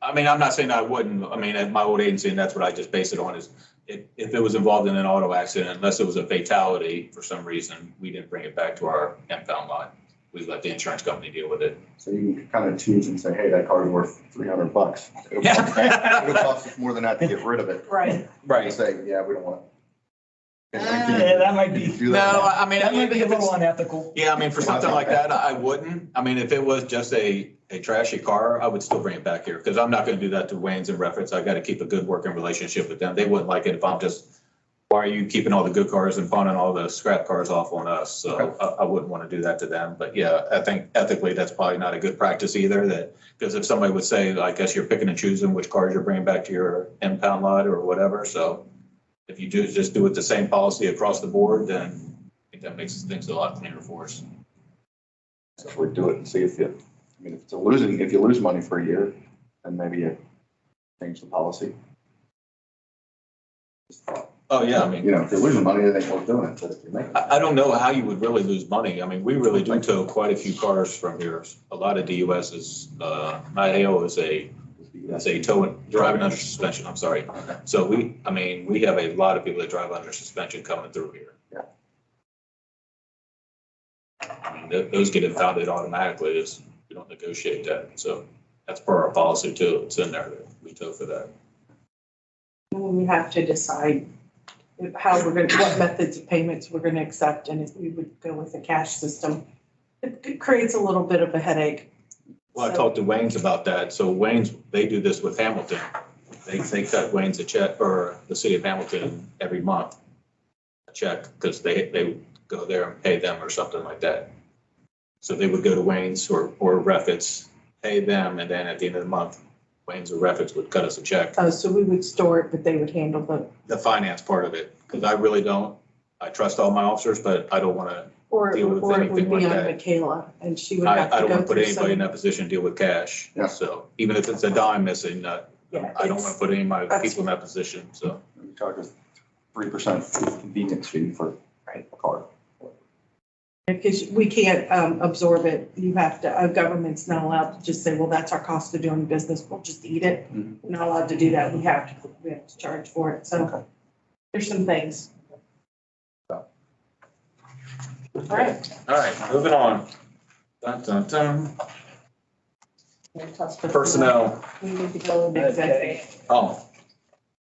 I mean, I'm not saying I wouldn't. I mean, at my old agency, and that's what I just base it on is if it was involved in an auto accident, unless it was a fatality for some reason, we didn't bring it back to our impound lot. we let the insurance company deal with it. So you can kind of choose and say, hey, that car's worth $300. It'll cost us more than that to get rid of it. Right. And say, yeah, we don't want it. Yeah, that might be, Do No, that. I mean, that might be a if it's, little unethical. yeah, I mean, for something like that, I wouldn't. I mean, if it was just a trashy car, I would still bring it back here, because I'm not gonna do that to Wayne's and Reference. I gotta keep a good working relationship with them. They wouldn't like it if I'm just, why are you keeping all the good cars and pawning all the scrap cars off on us? So I wouldn't want to do that to them. But yeah, I think ethically, that's probably not a good practice either, that, because if somebody would say, I guess you're picking and choosing which cars you're bringing back to your impound lot or whatever, so if you just do it the same policy across the board, then I think that makes things a lot cleaner for us. So we do it and see if you, I mean, if you lose money for a year, then maybe you change the policy. Oh, yeah, I mean, You know, if you're losing money, it ain't worth doing it, but if you're making. I don't know how you would really lose money. I mean, we really do tow quite a few cars from here. A lot of DUSs, my AO is a towing, driving under suspension, I'm sorry. So we have a lot of people that drive under suspension coming through here. Yeah. I mean, those get impounded automatically, is we don't negotiate that. So that's per our policy too. It's in there that we tow for that. We have to decide how we're going to, what methods of payments we're going to accept, and if we would go with a cash system. It creates a little bit of a headache. Well, I talked to Wayne's about that. So Wayne's, they do this with Hamilton. They cut Wayne's a check, or the city of Hamilton, every month, a check, because they go there and pay them or something like that. So they would go to Wayne's or Refits, pay them, and then at the end of the month, Wayne's or Refits would cut us a check. Oh, so we would store it, but they would handle The finance part of it, because I really don't, I trust all my officers, but I don't want to, or deal with it would anything be like on that. Michaela, and she would I have to don't go want to put through anybody in some. that position to deal with cash. Yeah. So even if it's a dime missing, Yeah, I don't want to put any of my that's- people in that position, so. We charge a 3% convenience fee for a car. Because we can't absorb it. You have to, a government's not allowed to just say, well, that's our cost of doing business. We'll just eat it. Mhm. We're not allowed to do that. We have to charge for it. So there's some things. All right. All right, moving on. Dun, dun, dun. Personnel. We need to go into executive. Oh.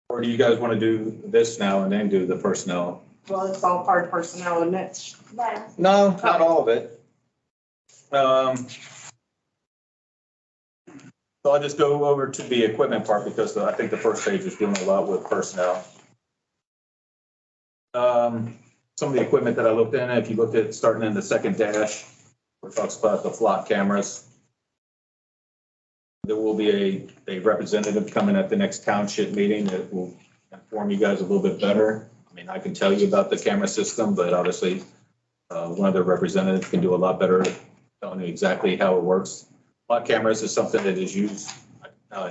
Or do you guys want to do this now and then do the personnel? Well, it's all part of personnel, isn't it? Well, No, not all of it. So I'll just go over to the equipment part, because I think the first page is dealing a lot with personnel. Some of the equipment that I looked in, if you looked at starting in the second dash, where it talks about the flock cameras. There will be a representative coming at the next township meeting that will inform you guys a little bit better. I mean, I can tell you about the camera system, but obviously, one of the representatives can do a lot better telling you exactly how it works. Flock cameras is something that is used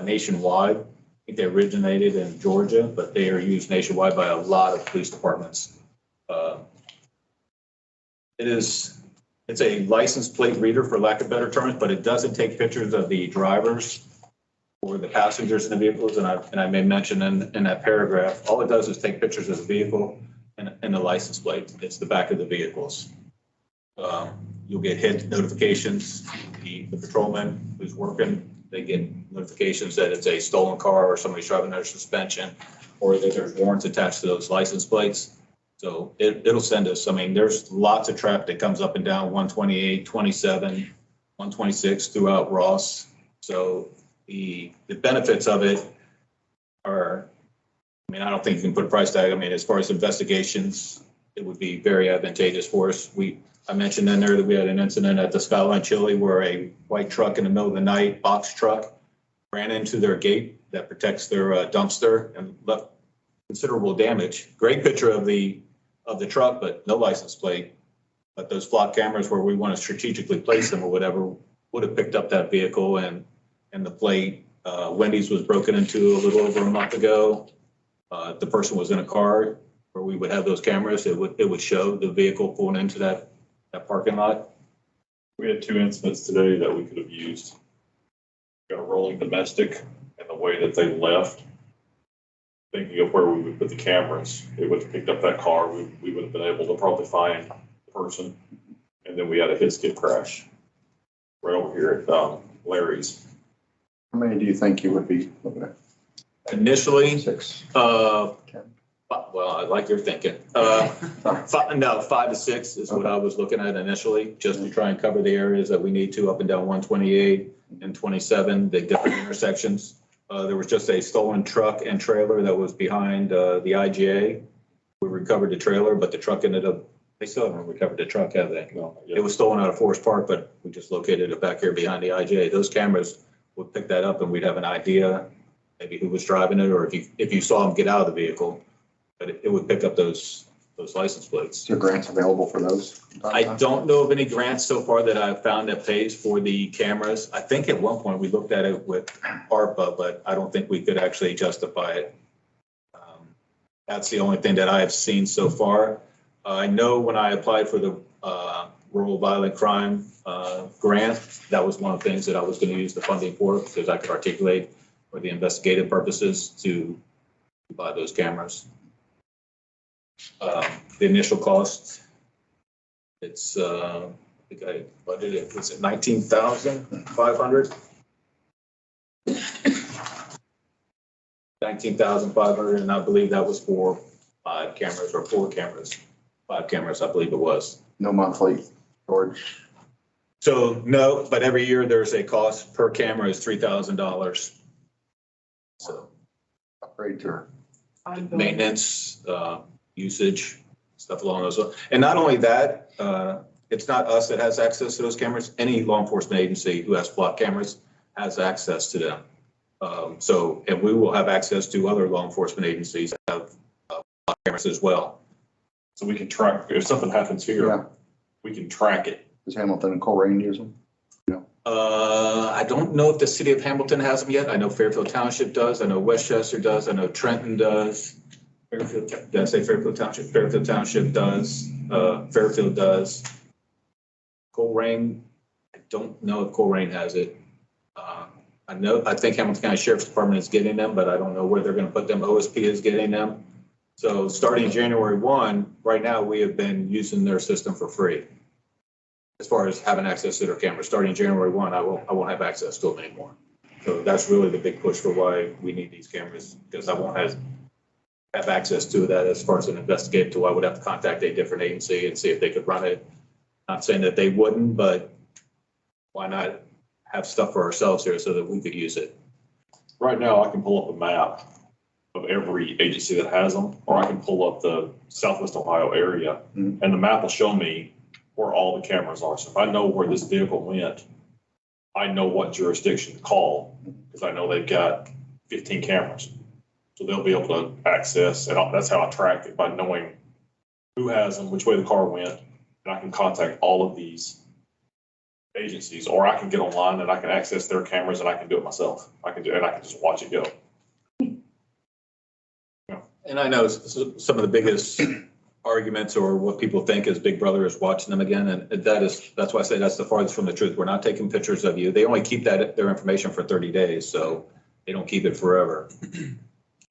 nationwide. I think they originated in Georgia, but they are used nationwide by a lot of police departments. It's a license plate reader, for lack of better terms, but it doesn't take pictures of the drivers or the passengers in the vehicles. And I may mention in that paragraph, all it does is take pictures of the vehicle and the license plate. It's the back of the vehicles. You'll get hit notifications. The patrolman who's working, they get notifications that it's a stolen car or somebody's driving under suspension, or that there's warrants attached to those license plates. So it'll send us, I mean, there's lots of traffic that comes up and down 128, 27, 126 throughout Ross. So the benefits of it are, I mean, I don't think you can put a price tag. I mean, as far as investigations, it would be very advantageous for us. I mentioned in there that we had an incident at the Skyline Chili where a white truck in the middle of the night, box truck, ran into their gate that protects their dumpster and left considerable damage. Great picture of the truck, but no license plate. But those flock cameras where we want to strategically place them or whatever would have picked up that vehicle and the plate. Wendy's was broken into a little over a month ago. The person was in a car where we would have those cameras. It would show the vehicle pulling into that parking lot. We had 2 incidents today that we could have used. Got a rolling domestic, and the way that they left, thinking of where we would put the cameras, it would have picked up that car. We would have been able to probably find the person And then we had a hit skip crash right over here at Larry's. How many do you think you would be looking at? Initially, 6? well, I like your thinking. 5 to 6 is what I was looking at initially, just to try and cover the areas that we need to up and down 128 and 27, the different intersections. There was just a stolen truck and trailer that was behind the IGA. We recovered the trailer, but the truck ended up, they still haven't recovered the truck, have they? No, It was stolen out of Forest Park, but we just located it back here behind the IGA. Those cameras would pick that up and we'd have an idea, maybe who was driving it, or if you saw them get out of the vehicle, but it would pick up those license plates. Is there grants available for those? I don't know of any grants so far that I've found that pays for the cameras. I think at one point we looked at it with ARPA, but I don't think we could actually justify it. That's the only thing that I have seen so far. I know when I applied for the rural violent crime grant, that was one of the things that I was going to use the funding for, because I could articulate for the investigative purposes to buy those cameras. The initial cost, it's, I think I budgeted it, was it 19,500? 19,500, and I believe that was for 5 cameras or 4 cameras. 5 cameras, I believe it was. No monthly storage? So no, but every year there's a cost per camera is $3,000. So Upgrade to maintenance, usage, stuff along those lines. And not only that, it's not us that has access to those cameras. Any law enforcement agency who has flock cameras has access to them. And we will have access to other law enforcement agencies that have flock cameras as well. So we can track, if something happens Yeah. here, we can track it. Does Hamilton and Colerain use them? I don't know if the city of Hamilton has them yet. I know Fairfield Township does. I know Westchester does. I know Trenton does. Fairfield, did I say Fairfield Township? Fairfield Township does. Fairfield does. Colerain, I don't know if Colerain has it. I think Hamilton County Sheriff's Department is getting them, but I don't know where they're going to put them. OSP is getting them. So starting January 1, right now, we have been using their system for free. As far as having access to their cameras, starting January 1, I won't have access to them anymore. So that's really the big push for why we need these cameras, because I won't have access to that as far as an investigative tool. I would have to contact a different agency and see if they could run it. Not saying that they wouldn't, but why not have stuff for ourselves here so that we could use it? Right now, I can pull up a map of every agency that has them, or I can pull up the Southwest Ohio area, and the map will show me where all the cameras are. So if I know where this vehicle went, I know what jurisdiction to call, because I know they've got 15 cameras. So they'll be able to access, and that's how I track it, by knowing who has them, which way the car went, and I can contact all of these agencies, or I can get online and I can access their cameras and I can do it myself. I can just watch it go. And I know some of the biggest arguments or what people think is Big Brother is watching them again. And that's why I say that's the farthest from the truth. We're not taking pictures of you. They only keep their information for 30 days. So they don't keep it forever.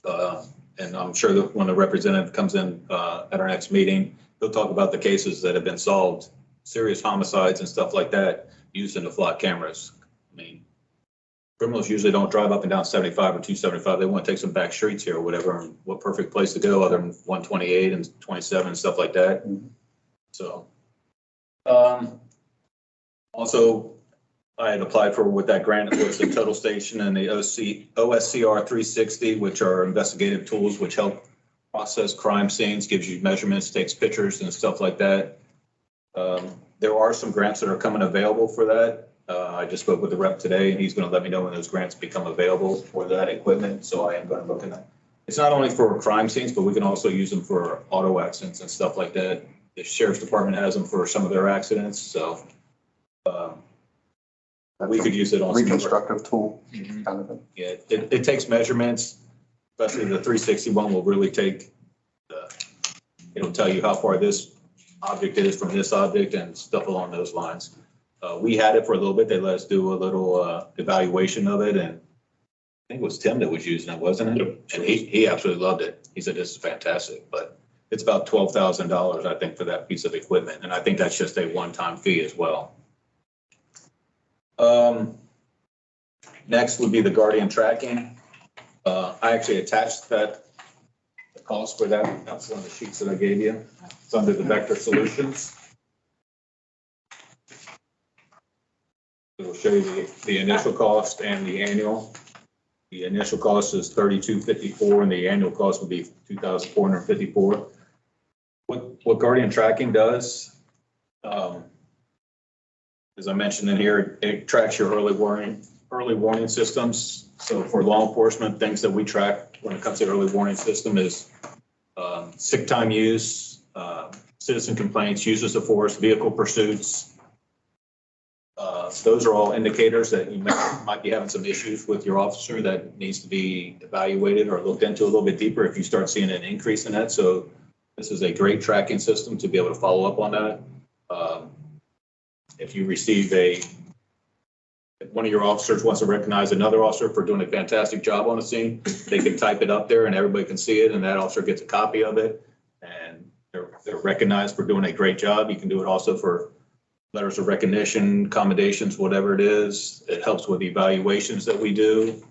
And I'm sure that when the representative comes in at our next meeting, he'll talk about the cases that have been solved, serious homicides and stuff like that, using the flock cameras. I mean, criminals usually don't drive up and down 75 or 275. They want to take some back streets here or whatever. And what perfect place to go other than 128 and 27 and stuff like that. So, also, I had applied for what that grant was, the total station and the OSCR 360, which are investigative tools which help process crime scenes, gives you measurements, takes pictures and stuff like that. There are some grants that are coming available for that. I just spoke with the rep today and he's going to let me know when those grants become available for that equipment. So I am going to look at that. It's not only for crime scenes, but we can also use them for auto accidents and stuff like that. The sheriff's department has them for some of their accidents. So we could use it on some reconstructive tool kind of thing. Yeah, it takes measurements, especially the 361 will really take, it'll tell you how far this object is from this object and stuff along those lines. We had it for a little bit. They let us do a little evaluation of it, and I think it was Tim that was using it, wasn't it? Yep. And he absolutely loved it. He said, this is fantastic, but It's about $12,000, I think, for that piece of equipment. And I think that's just a one-time fee as well. Next would be the Guardian tracking. I actually attached that, the cost for that. That's one of the sheets that I gave you. It's under the Vector Solutions. It'll show you the initial cost and the annual. The initial cost is $3,254 and the annual cost would be $2,454. What Guardian tracking does, as I mentioned in here, it tracks your early warning systems. So for law enforcement, things that we track when it comes to early warning system is sick time use, citizen complaints, uses of force, vehicle pursuits. Those are all indicators that you might be having some issues with your officer that needs to be evaluated or looked into a little bit deeper if you start seeing an increase in that. So this is a great tracking system to be able to follow up on that. If you receive if one of your officers wants to recognize another officer for doing a fantastic job on the scene, they can type it up there and everybody can see it and that officer gets a copy of it. And they're recognized for doing a great job. You can do it also for letters of recognition, commendations, whatever it is. It helps with evaluations that we do.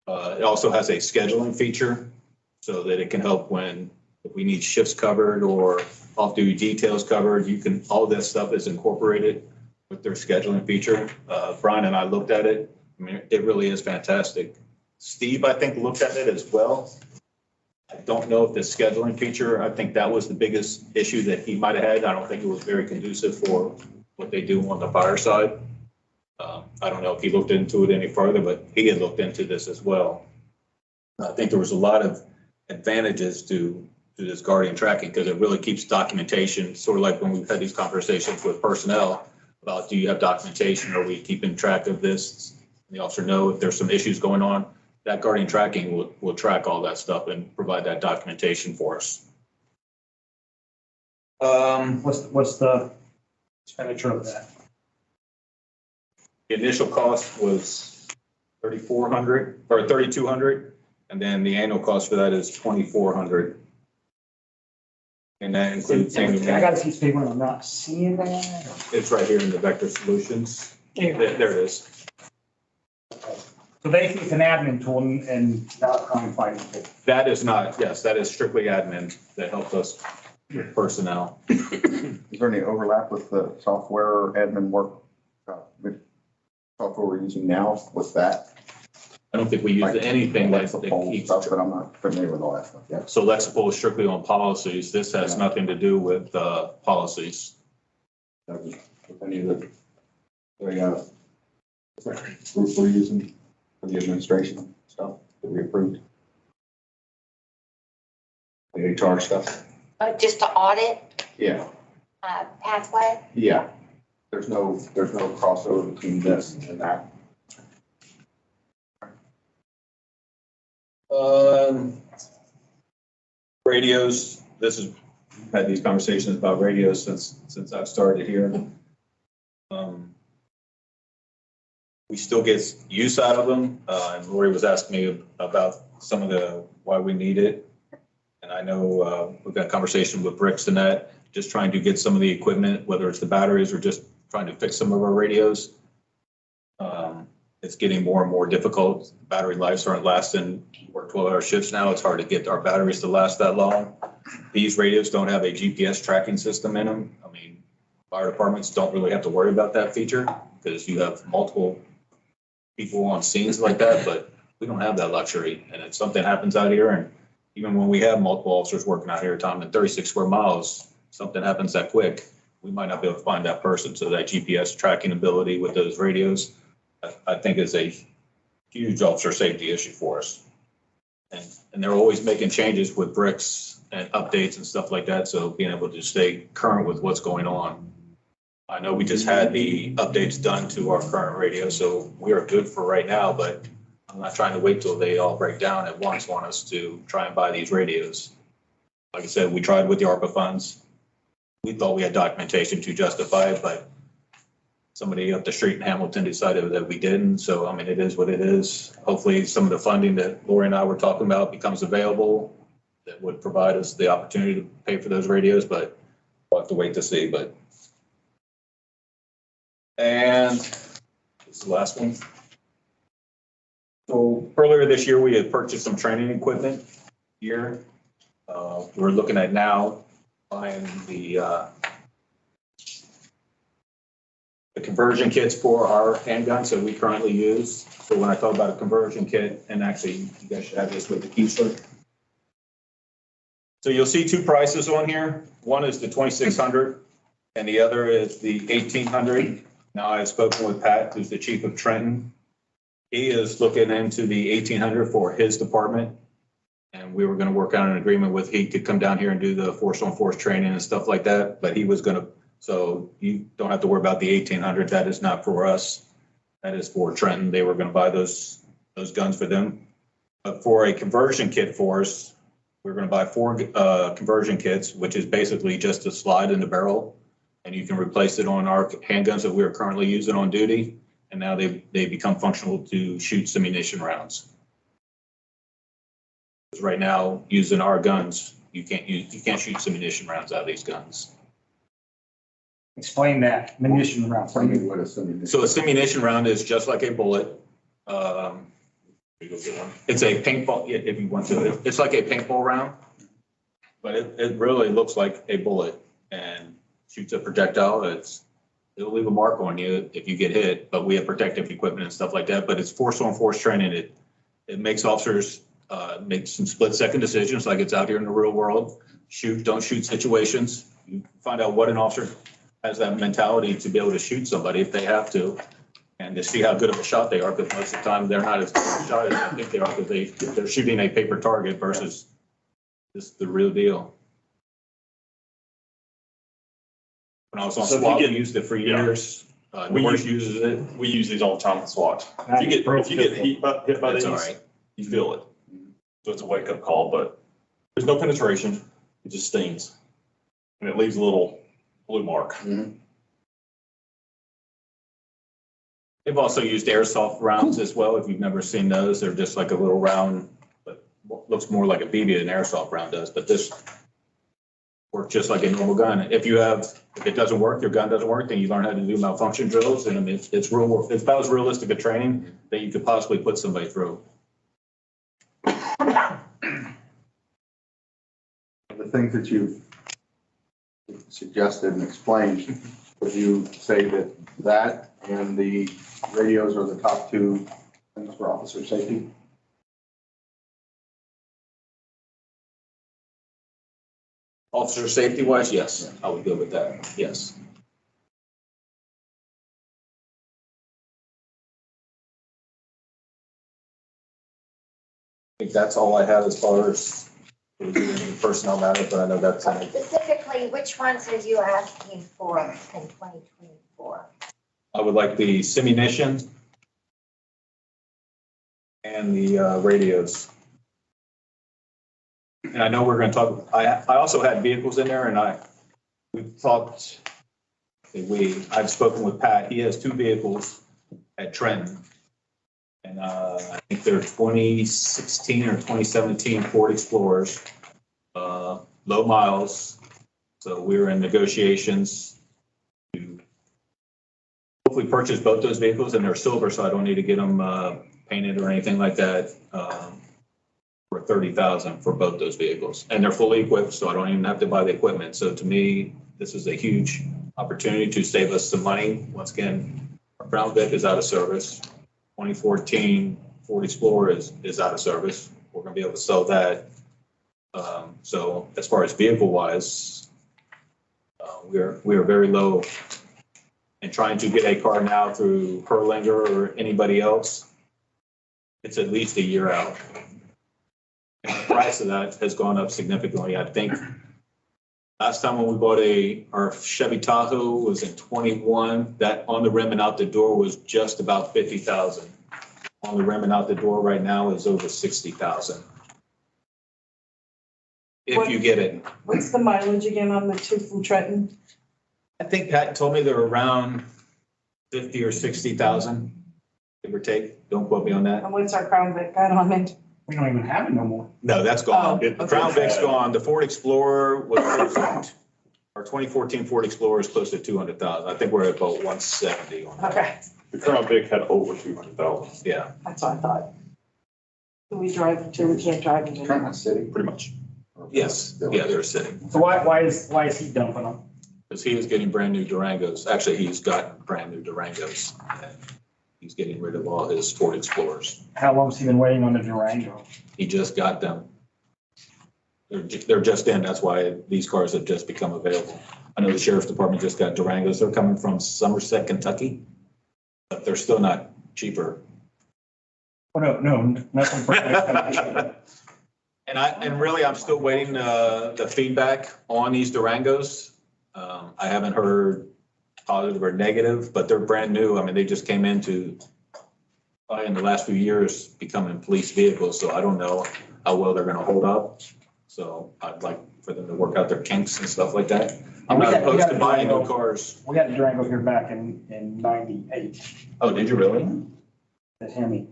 It also has a scheduling feature so that it can help if we need shifts covered or off-duty details covered. All this stuff is incorporated with their scheduling feature. Brian and I looked at it. I mean, it really is fantastic. Steve, I think, looked at it as well. I don't know if the scheduling feature, I think that was the biggest issue that he might have had. I don't think it was very conducive for what they do on the fire side. I don't know if he looked into it any further, but he had looked into this as well. I think there was a lot of advantages to this Guardian tracking because it really keeps documentation, sort of like when we've had these conversations with personnel about, do you have documentation? Are we keeping track of this? And the officer know if there's some issues going on. That Guardian tracking will track all that stuff and provide that documentation for us. What's the expenditure of that? The initial cost was $3,400 or $3,200, and then the annual cost for that is $2,400. And that includes. I gotta see this paper, I'm not seeing that. It's right here in the Vector Solutions. There it is. So basically it's an admin tool and not crime fighting tool. That is not, yes, that is strictly admin that helps us with personnel. Is there any overlap with the software admin work, with software we're using now with that? I don't think we use anything that Lexipol keeps. stuff, but I'm not familiar with all that stuff. Yeah. So Lexipol is strictly on policies. This has nothing to do with policies. With any of the group we're using for the administration stuff that we approved. The HR stuff. Just to audit, Yeah. pathway? Yeah. There's no crossover between this and that. Radios, we've had these conversations about radios since I've started here. We still get use out of them. And Lori was asking me about some of why we need it. And I know we've got a conversation with Bricks and that, just trying to get some of the equipment, whether it's the batteries or just trying to fix some of our radios. It's getting more and more difficult. Battery lives aren't lasting. We're 12-hour shifts now. It's hard to get our batteries to last that long. These radios don't have a GPS tracking system in them. I mean, fire departments don't really have to worry about that feature because you have multiple people on scenes like that, but we don't have that luxury. And if something happens out here, and even when we have multiple officers working out here, Tom, in 36 square miles, something happens that quick, we might not be able to find that person. So that GPS tracking ability with those radios, I think is a huge officer safety issue for us. And they're always making changes with Bricks and updates and stuff like that. So being able to stay current with what's going on. I know we just had the updates done to our current radio, so we are good for right now, but I'm not trying to wait till they all break down at once, want us to try and buy these radios. Like I said, we tried with the ARPA funds. We thought we had documentation to justify it, but somebody up the street in Hamilton decided that we didn't. So, I mean, it is what it is. Hopefully some of the funding that Lori and I were talking about becomes available that would provide us the opportunity to pay for those radios, but we'll have to wait to see, but. And this is the last one. So earlier this year, we had purchased some training equipment here. We're looking at now buying the conversion kits for our handguns that we currently use. So when I talk about a conversion kit, and actually you guys should have this with the keystrip. So you'll see two prices on here. One is the 2,600 and the other is the 1,800. Now I've spoken with Pat, who's the chief of Trenton. He is looking into the 1,800 for his department. And we were going to work out an agreement with, he could come down here and do the force on force training and stuff like that. But he was going to, so you don't have to worry about the 1,800. That is not for us. That is for Trenton. They were going to buy those guns for them. But for a conversion kit for us, we're going to buy 4 conversion kits, which is basically just a slide in the barrel. And you can replace it on our handguns that we are currently using on duty. And now they become functional to shoot ammunition rounds. Because right now, using our guns, you can't shoot ammunition rounds out of these guns. Explain that, ammunition round. Tell me what a simulation. So a ammunition round is just like a bullet. It's a paintball, if you want to, it's like a paintball round, but it really looks like a bullet and shoots a projectile. It'll leave a mark on you if you get hit, but we have protective equipment and stuff like that. But it's force on force training. It makes officers make some split second decisions like it's out here in the real world. Shoot, don't shoot situations. You find out what an officer has that mentality to be able to shoot somebody if they have to, and to see how good of a shot they are, because most of the time they're not as good a shot as I think they are, because they're shooting a paper target versus this the real deal. When I was on So if SWAT, you we get- used it for yeah. years. We Norris uses it. We use these all the time at SWAT. If you get hit by That's these, all right. you feel it. So it's a wake up call, but there's no penetration. It just stings. And it leaves a little blue mark. They've also used airsoft rounds as well. If you've never seen those, they're just like a little round, but looks more like a BB than an airsoft round does. But this works just like a normal gun. If it doesn't work, your gun doesn't work, then you learn how to do malfunction drills. And I mean, it's about as realistic a training that you could possibly put somebody through. The things that you've suggested and explained, would you say that and the radios are the top 2 things for officer safety? Officer safety wise, yes, I would go with that. Yes. I think that's all I have as far as the personnel matter, but I know that's. Specifically, which ones are you asking for in 2024? I would like the simunition and the radios. And I know we're going to talk, I also had vehicles in there, and I've spoken with Pat. He has 2 vehicles at Trenton. And I think they're 2016 or 2017 Ford Explorers, low miles. So we were in negotiations to hopefully purchase both those vehicles, and they're silver, so I don't need to get them painted or anything like that. For $30,000 for both those vehicles, and they're fully equipped, so I don't even have to buy the equipment. So to me, this is a huge opportunity to save us some money. Once again, our Crown Vic is out of service. 2014 Ford Explorer is out of service. We're going to be able to sell that. So as far as vehicle wise, we are very low. And trying to get a car now through Perlinger or anybody else, it's at least a year out. And the price of that has gone up significantly. I think last time when we bought our Chevy Tahoe was in 21, that on the rim and out the door was just about 50,000. On the rim and out the door right now is over 60,000. If you get it. What's the mileage again on the 2 from Trenton? I think Pat told me they're around 50 or 60,000, give or take. Don't quote me on that. And what's our Crown Vic got on it? We don't even have it no more. No, that's gone. Oh, The okay. Crown Vic's gone. The Ford Explorer was close to, our 2014 Ford Explorer is close to 200,000. I think we're at about 170 on that. Okay, The Crown Vic had over 200,000, Yeah, that's what I thought. So we drive until we can't drive anymore. Trenton City. pretty much. yes, yeah, they're sitting. So why is he dumping them? Because he is getting brand new Durangos. Actually, he's got brand new Durangos. And he's getting rid of all his Ford Explorers. How long's he been waiting on the Durango? He just got them. They're just in. That's why these cars have just become available. I know the sheriff's department just got Durangos. They're coming from Somerset, Kentucky, but they're still not cheaper. Oh, no, nothing. And really, I'm still waiting, the feedback on these Durangos. I haven't heard positive or negative, but they're brand new. I mean, they just came into, in the last few years, becoming police vehicles, so I don't know how well they're gonna hold up. So I'd like for them to work out their kinks and stuff like that. I'm not opposed to buying new cars. We got the Durango here back in 98, Oh, did you really? the Hemi.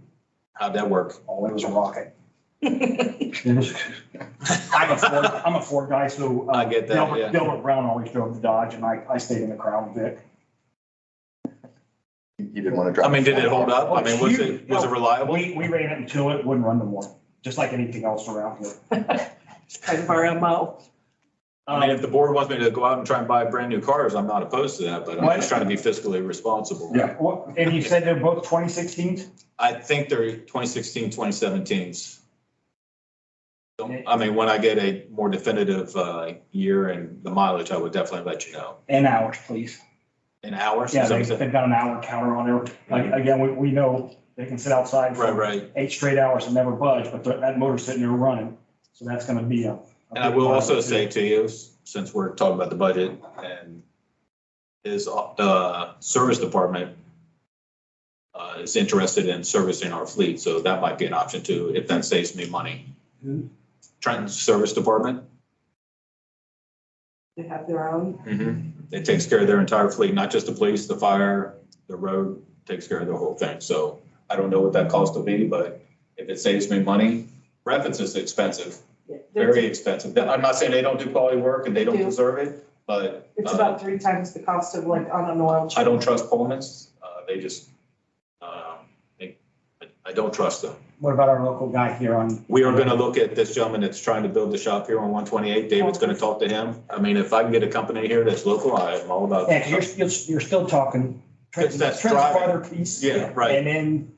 How'd that work? Oh, it was a rocket. I'm a Ford guy, so. I get that, yeah. Gilbert Brown always drove the Dodge, and I stayed in the Crown Vic. You didn't want to drive. I mean, did it hold up? I mean, was it reliable? We ran it until it wouldn't run no more, just like anything else around here. It's kind of our MO. I mean, if the board wants me to go out and try and buy brand new cars, I'm not opposed to that, but I'm just trying to be fiscally responsible. Yeah, and you said they're both 2016s? I think they're 2016, 2017s. I mean, when I get a more definitive year and the mileage, I would definitely let you know. And hours, please. In hours? Yeah, is that what you said? they've got an hour counter on there. Like, again, we know they can sit outside Right, for right. 8 straight hours and never budge, but that motor's sitting there running. So that's gonna be a. And I will also say to you, since we're talking about the budget and his service department is interested in servicing our fleet, so that might be an option too, if that saves me money. Who? Trenton's service department. They have their own. It takes care of their entire fleet, not just the police, the fire, the road, takes care of the whole thing. So I don't know what that cost will be, but if it saves me money, Rapids is expensive, very expensive. I'm not saying they don't do quality work and they don't Do. deserve it, but It's about 3 times the cost of like on an oil change. I don't trust Pullmans. They just, I don't trust them. What about our local guy here on? We are gonna look at this gentleman that's trying to build the shop here on 128. David's gonna talk to him. I mean, if I can get a company here that's local, I'm all about. Yeah, 'cause you're still talking. It's that Trent's driving. farther piece. Yeah, right. And then,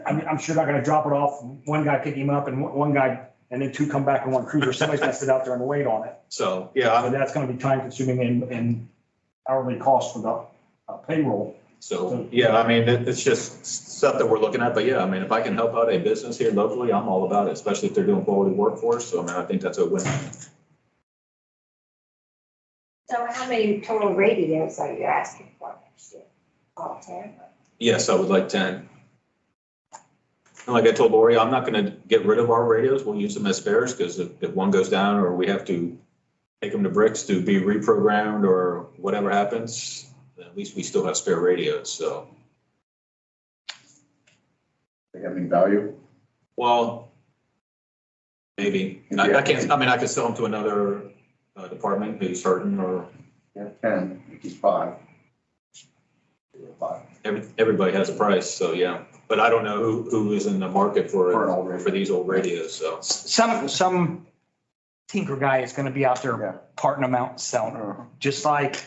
I'm sure not gonna drop it off. One guy pick him up and one guy, and then 2 come back in one cruiser. Somebody's gonna sit out there and wait on it. So, yeah, So that's gonna be time consuming and hourly cost for the payroll. So, yeah, I mean, it's just stuff that we're looking at, but yeah, I mean, if I can help out a business here locally, I'm all about it, especially if they're doing quality work for us. So, I mean, I think that's a win. So how many total radios are you asking for next year? All 10? Yes, I would like 10. And like I told Lori, I'm not gonna get rid of our radios. We'll use them as spares, because if one goes down or we have to take them to bricks to be reprogrammed or whatever happens, at least we still have spare radios, so. They have any value? Well, maybe. I can't, I mean, I could sell them to another department who's hurting, or Yeah, 10, he's 5. 5. everybody has a price, so yeah. But I don't know who is in the market For an old radio. for these old radios, so. Some tinker guy is gonna be out Yeah. there parting them out and selling them, just like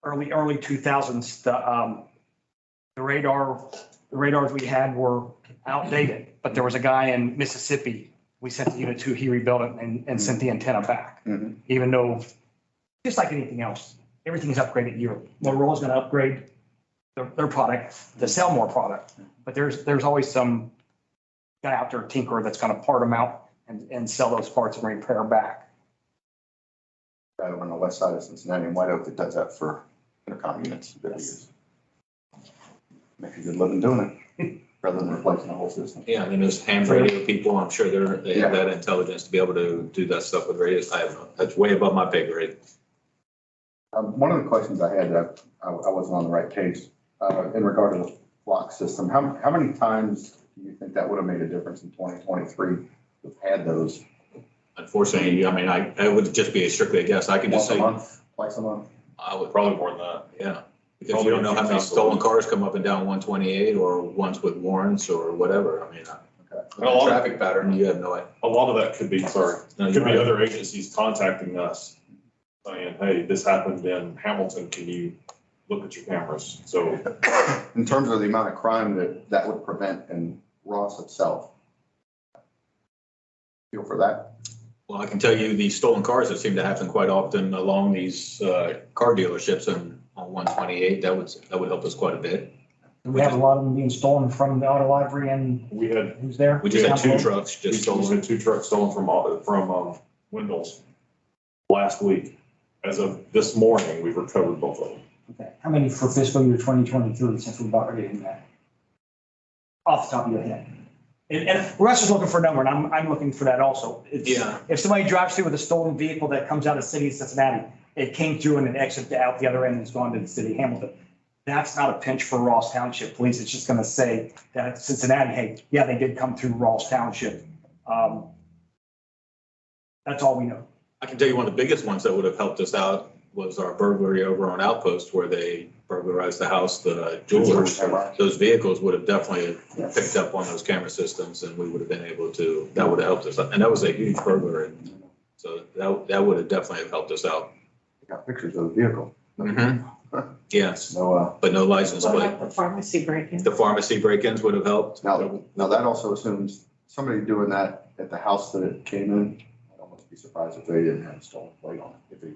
early 2000s, the radars we had were outdated, but there was a guy in Mississippi, we sent the unit to, he rebuilt it and sent the antenna back. Mhm. Even though, just like anything else, everything's upgraded yearly. Motorola's gonna upgrade their product to sell more product, but there's always some guy out there, tinkerer, that's gonna part them out and sell those parts and repair them back. Guy over on the west side of Cincinnati in White Oak that does that for intercom units that we use. Make a good living doing it, rather than replacing the whole system. Yeah, I mean, those ham radio people, I'm sure they have that intelligence to be able to do that stuff with radios. I have no, that's way above my pay grade. One of the questions I had that I wasn't on the right page, in regard to the flock system, how many times do you think that would have made a difference in 2023? We've had those Unfortunately, I mean, it would just be a strictly a guess. I could just once a say, month, twice a month. I would, Probably more than that. yeah. Because you don't know how many stolen cars come up and down 128 or ones with warrants or whatever. I mean, Okay. And a lot of- traffic pattern, you have no idea. A lot of that could be, sorry, No, could you're be right. other agencies contacting us saying, hey, this happened in Hamilton, can you look at your cameras? So In terms of the amount of crime that would prevent in Ross itself. Feel for that? Well, I can tell you the stolen cars that seem to happen quite often along these car dealerships and on 128, that would help us quite a bit. Do we have a lot of them being stolen from the auto library and we had, who's there? We just had 2 Couple? trucks we just stolen. had 2 trucks stolen from Windles last week. As of this morning, we've recovered both of them. Okay. How many for fiscal year 2023, since we've already in that? Off the top of your head. And Russ is looking for a number, and I'm looking for that also. It's- Yeah. If somebody drives through with a stolen vehicle that comes out of the city of Cincinnati, it came through and it exited out the other end and it's gone to the city of Hamilton. That's not a pinch for Ross Township Police. It's just gonna say that Cincinnati, hey, yeah, they did come through Ross Township. That's all we know. I can tell you one of the biggest ones that would have helped us out was our burglary over on Outpost where they burglarized the house, the jewelers. Those vehicles would have definitely picked up on those camera systems and we would have been able to, that would have helped us. And that was a huge burglary. So that would have definitely helped us out. I got pictures of the vehicle. Yes, No, but no license What plate. about the pharmacy break-in? The pharmacy break-ins would have helped. now that also assumes somebody doing that at the house that it came in. I'd almost be surprised if they didn't have a stolen plate on it. If they,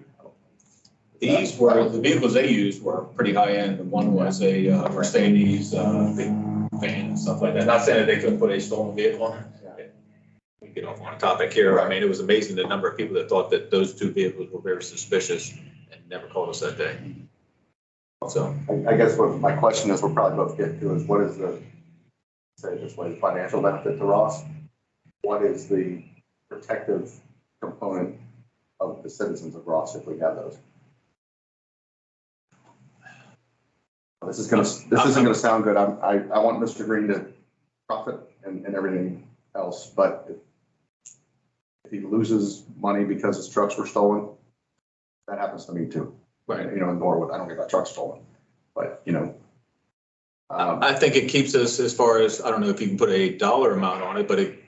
These were, the vehicles they used were pretty high-end. One was a Mercedes, big van and stuff like that. Not saying that they couldn't put a stolen vehicle on it. We get off on a topic here. I mean, it was amazing the number of people that thought that those 2 vehicles were very suspicious and never called us that day. So, I guess what my question is, we'll probably both get to is what is the, say it this way, the financial benefit to Ross? What is the protective component of the citizens of Ross if we have those? This isn't gonna sound good. I want Mr. Green to profit and everything else, but if he loses money because his trucks were stolen, that happens to me too. right. You know, in Norwood, I don't get my truck stolen, but you know. I think it keeps us as far as, I don't know if you can put a dollar amount on it, but it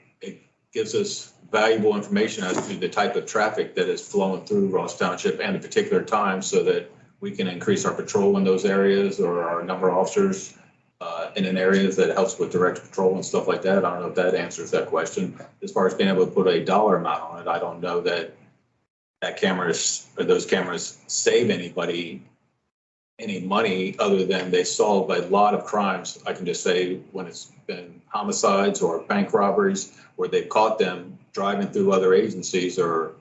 gives us valuable information as to the type of traffic that is flowing through Ross Township and a particular time so that we can increase our patrol in those areas or our number of officers in an area that helps with direct patrol and stuff like that. I don't know if that answers that question. As far as being able to put a dollar amount on it, I don't know that cameras or those cameras save anybody any money other than they solve a lot of crimes. I can just say when it's been homicides or bank robberies where they've caught them driving through other agencies or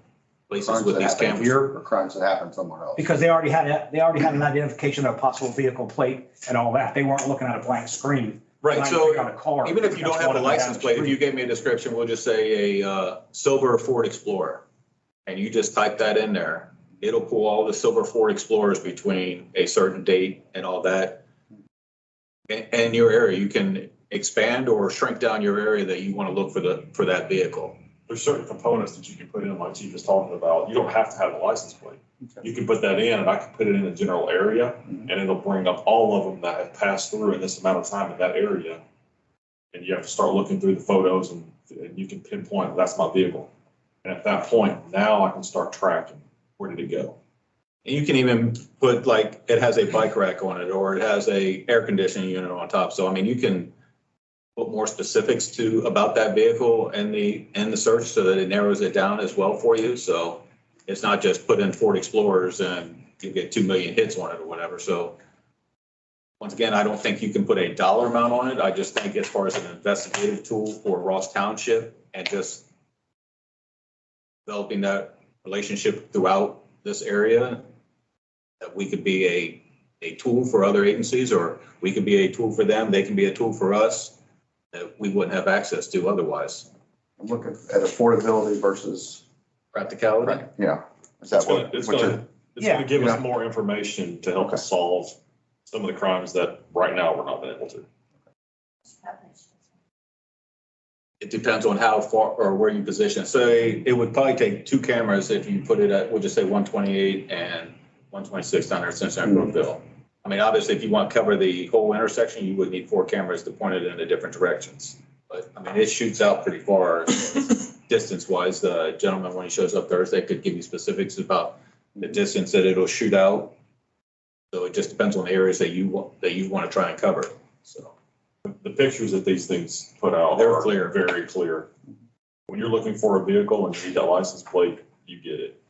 places Crimes with that these happen cameras. here or crimes that happen somewhere else. Because they already had an identification of a possible vehicle plate and all that. They weren't looking at a blank screen. Right, trying to so figure out a car. even if you don't That's have one a of them down license the plate, if street. you gave me a description, we'll just say a silver Ford Explorer. And you just type that in there, it'll pull all the silver Ford Explorers between a certain date and all that. And your area, you can expand or shrink down your area that you want to look for that vehicle. There's certain components that you can put in, like Chief is talking about. You don't have to have a license plate. You can put that in and I can put it in a general area and it'll bring up all of them that have passed through in this amount of time in that area. And you have to start looking through the photos and you can pinpoint, that's my vehicle. And at that point, now I can start tracking, where did it go? And you can even put like, it has a bike rack on it, or it has a air conditioning unit on top. So, I mean, you can put more specifics about that vehicle in the search so that it narrows it down as well for you. So it's not just put in Ford Explorers and you get 2 million hits on it or whatever. So once again, I don't think you can put a dollar amount on it. I just think as far as an investigative tool for Ross Township and just developing that relationship throughout this area, that we could be a tool for other agencies, or we could be a tool for them, they can be a tool for us that we wouldn't have access to otherwise. I'm looking at affordability versus, Practicality? yeah. Is that what? It's which gonna give us more information to help us solve some of the crimes that right now we're not been able to. It depends on how far or where you position it. So it would probably take two cameras if you put it at, we'll just say 128 and 126 down there at Cincinnati Brookville. I mean, obviously, if you want to cover the whole intersection, you would need four cameras to point it in the different directions. But I mean, it shoots out pretty far distance wise. The gentleman, when he shows up Thursday, could give you specifics about the distance that it'll shoot out. So it just depends on the areas that you want to try and cover. So The pictures that these things put out They're are clear. very clear. When you're looking for a vehicle and you need that license plate, you get it.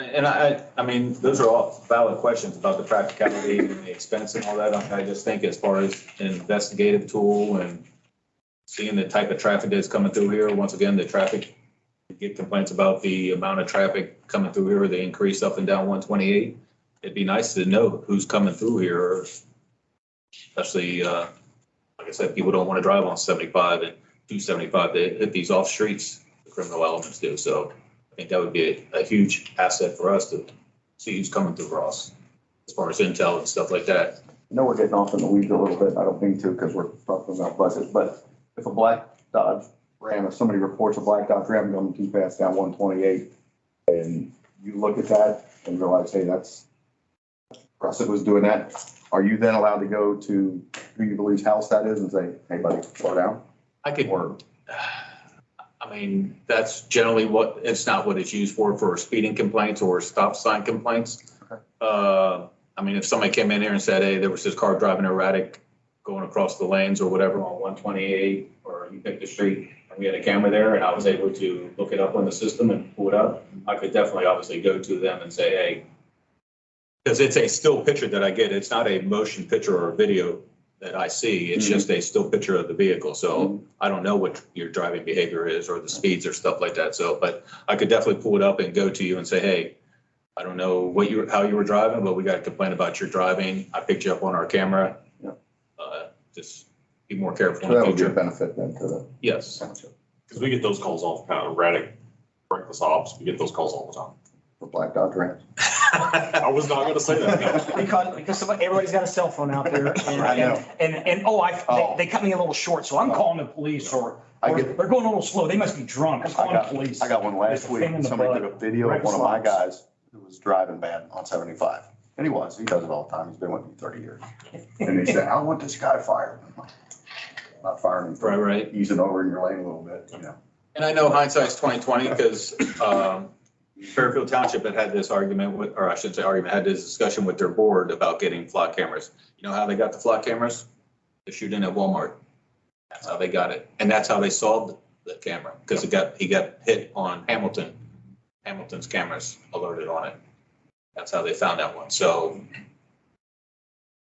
And I mean, those are all valid questions about the practicality and the expense and all that. I just think as far as an investigative tool and seeing the type of traffic that's coming through here, once again, the traffic, you get complaints about the amount of traffic coming through here, the increase up and down 128. It'd be nice to know who's coming through here, especially, like I said, people don't want to drive on 75 and 275. They hit these off streets, the criminal elements do. So I think that would be a huge asset for us to see who's coming through Ross as far as intel and stuff like that. I know we're getting off in the weeds a little bit. I don't mean to because we're talking about budget, but if a black Dodge Ram, if somebody reports a black Dodge Ram going too fast down 128 and you look at that and realize, hey, that's Russell was doing that, are you then allowed to go to who you believe's house that is and say, hey, buddy, slow down? I could, I mean, that's generally it's not what it's used for speeding complaints or stop sign complaints. Okay. I mean, if somebody came in here and said, hey, there was this car driving erratic going across the lanes or whatever on 128, or you picked the street and we had a camera there and I was able to look it up on the system and pull it up, I could definitely obviously go to them and say, hey, because it's a still picture that I get. It's not a motion picture or video that I see. It's just a still picture of the vehicle. So I don't know what your driving behavior is or the speeds or stuff like that. So, but I could definitely pull it up and go to you and say, hey, I don't know how you were driving, but we got a complaint about your driving. I picked you up on our camera. Yep. Just be more careful So in the that would be a future. benefit then to the Yes. township Because we get those calls all the time, erratic, reckless ops. We get those calls all the time. for black Dodge Rams. I was not going to say that. No. Because everybody's got a cell phone out there I know. and they cut me a little short, so I'm calling the police or they're going a little slow. They must be drunk. I'm calling the police. I got one last It's a week. pain in the Somebody butt. took a video of one of my guys who was driving bad on 75. And he does it all the time. He's been with me 30 years. And they said, I want this guy fired. I'm like, not firing him. for Right. Easing over in your lane a little bit, you know. And I know hindsight's 20/20 because Fairfield Township had this argument with, or I shouldn't say argument, had this discussion with their board about getting flock cameras. You know how they got the flock cameras? They're shooting at Walmart. That's how they got it. And that's how they solved the camera because he got hit on Hamilton. Hamilton's cameras alerted on it. That's how they found that one. So,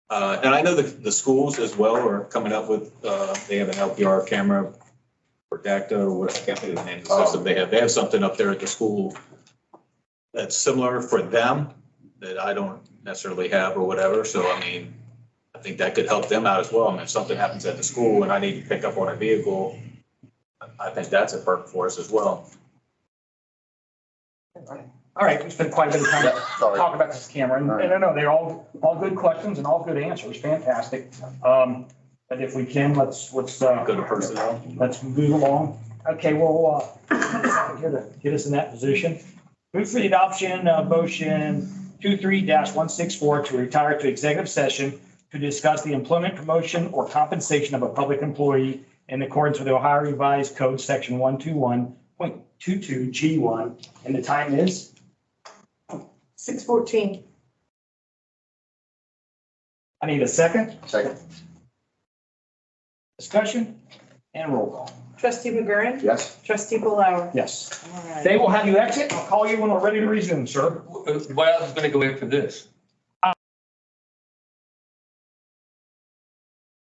and I know the schools as well are coming up with, they have an LPR camera or DACTA or what, I can't think of the name of the system they have. They have something up there at the school that's similar for them that I don't necessarily have or whatever. So, I mean, I think that could help them out as well. I mean, if something happens at the school and I need to pick up on a vehicle, I think that's a perk for us as well. All right, we spent quite a bit of time Yeah, sorry. talking about this camera, and I know they're all good questions and all good answers, fantastic. But if we can, let's Go to personnel. let's move along. Okay, well, here to get us in that position. Move for the adoption of motion 23-164 to retire to executive session to discuss the employment, promotion, or compensation of a public employee in accordance with the Ohio Revised Code, section 121.22 G1, and the time is 6:14. I need a second. Second. Discussion and roll call. Trustee McGurran? Yes. Trustee Blower? Yes. All right. They will have you exit. I'll call you when we're ready to resume, sir. What else is going to go after this?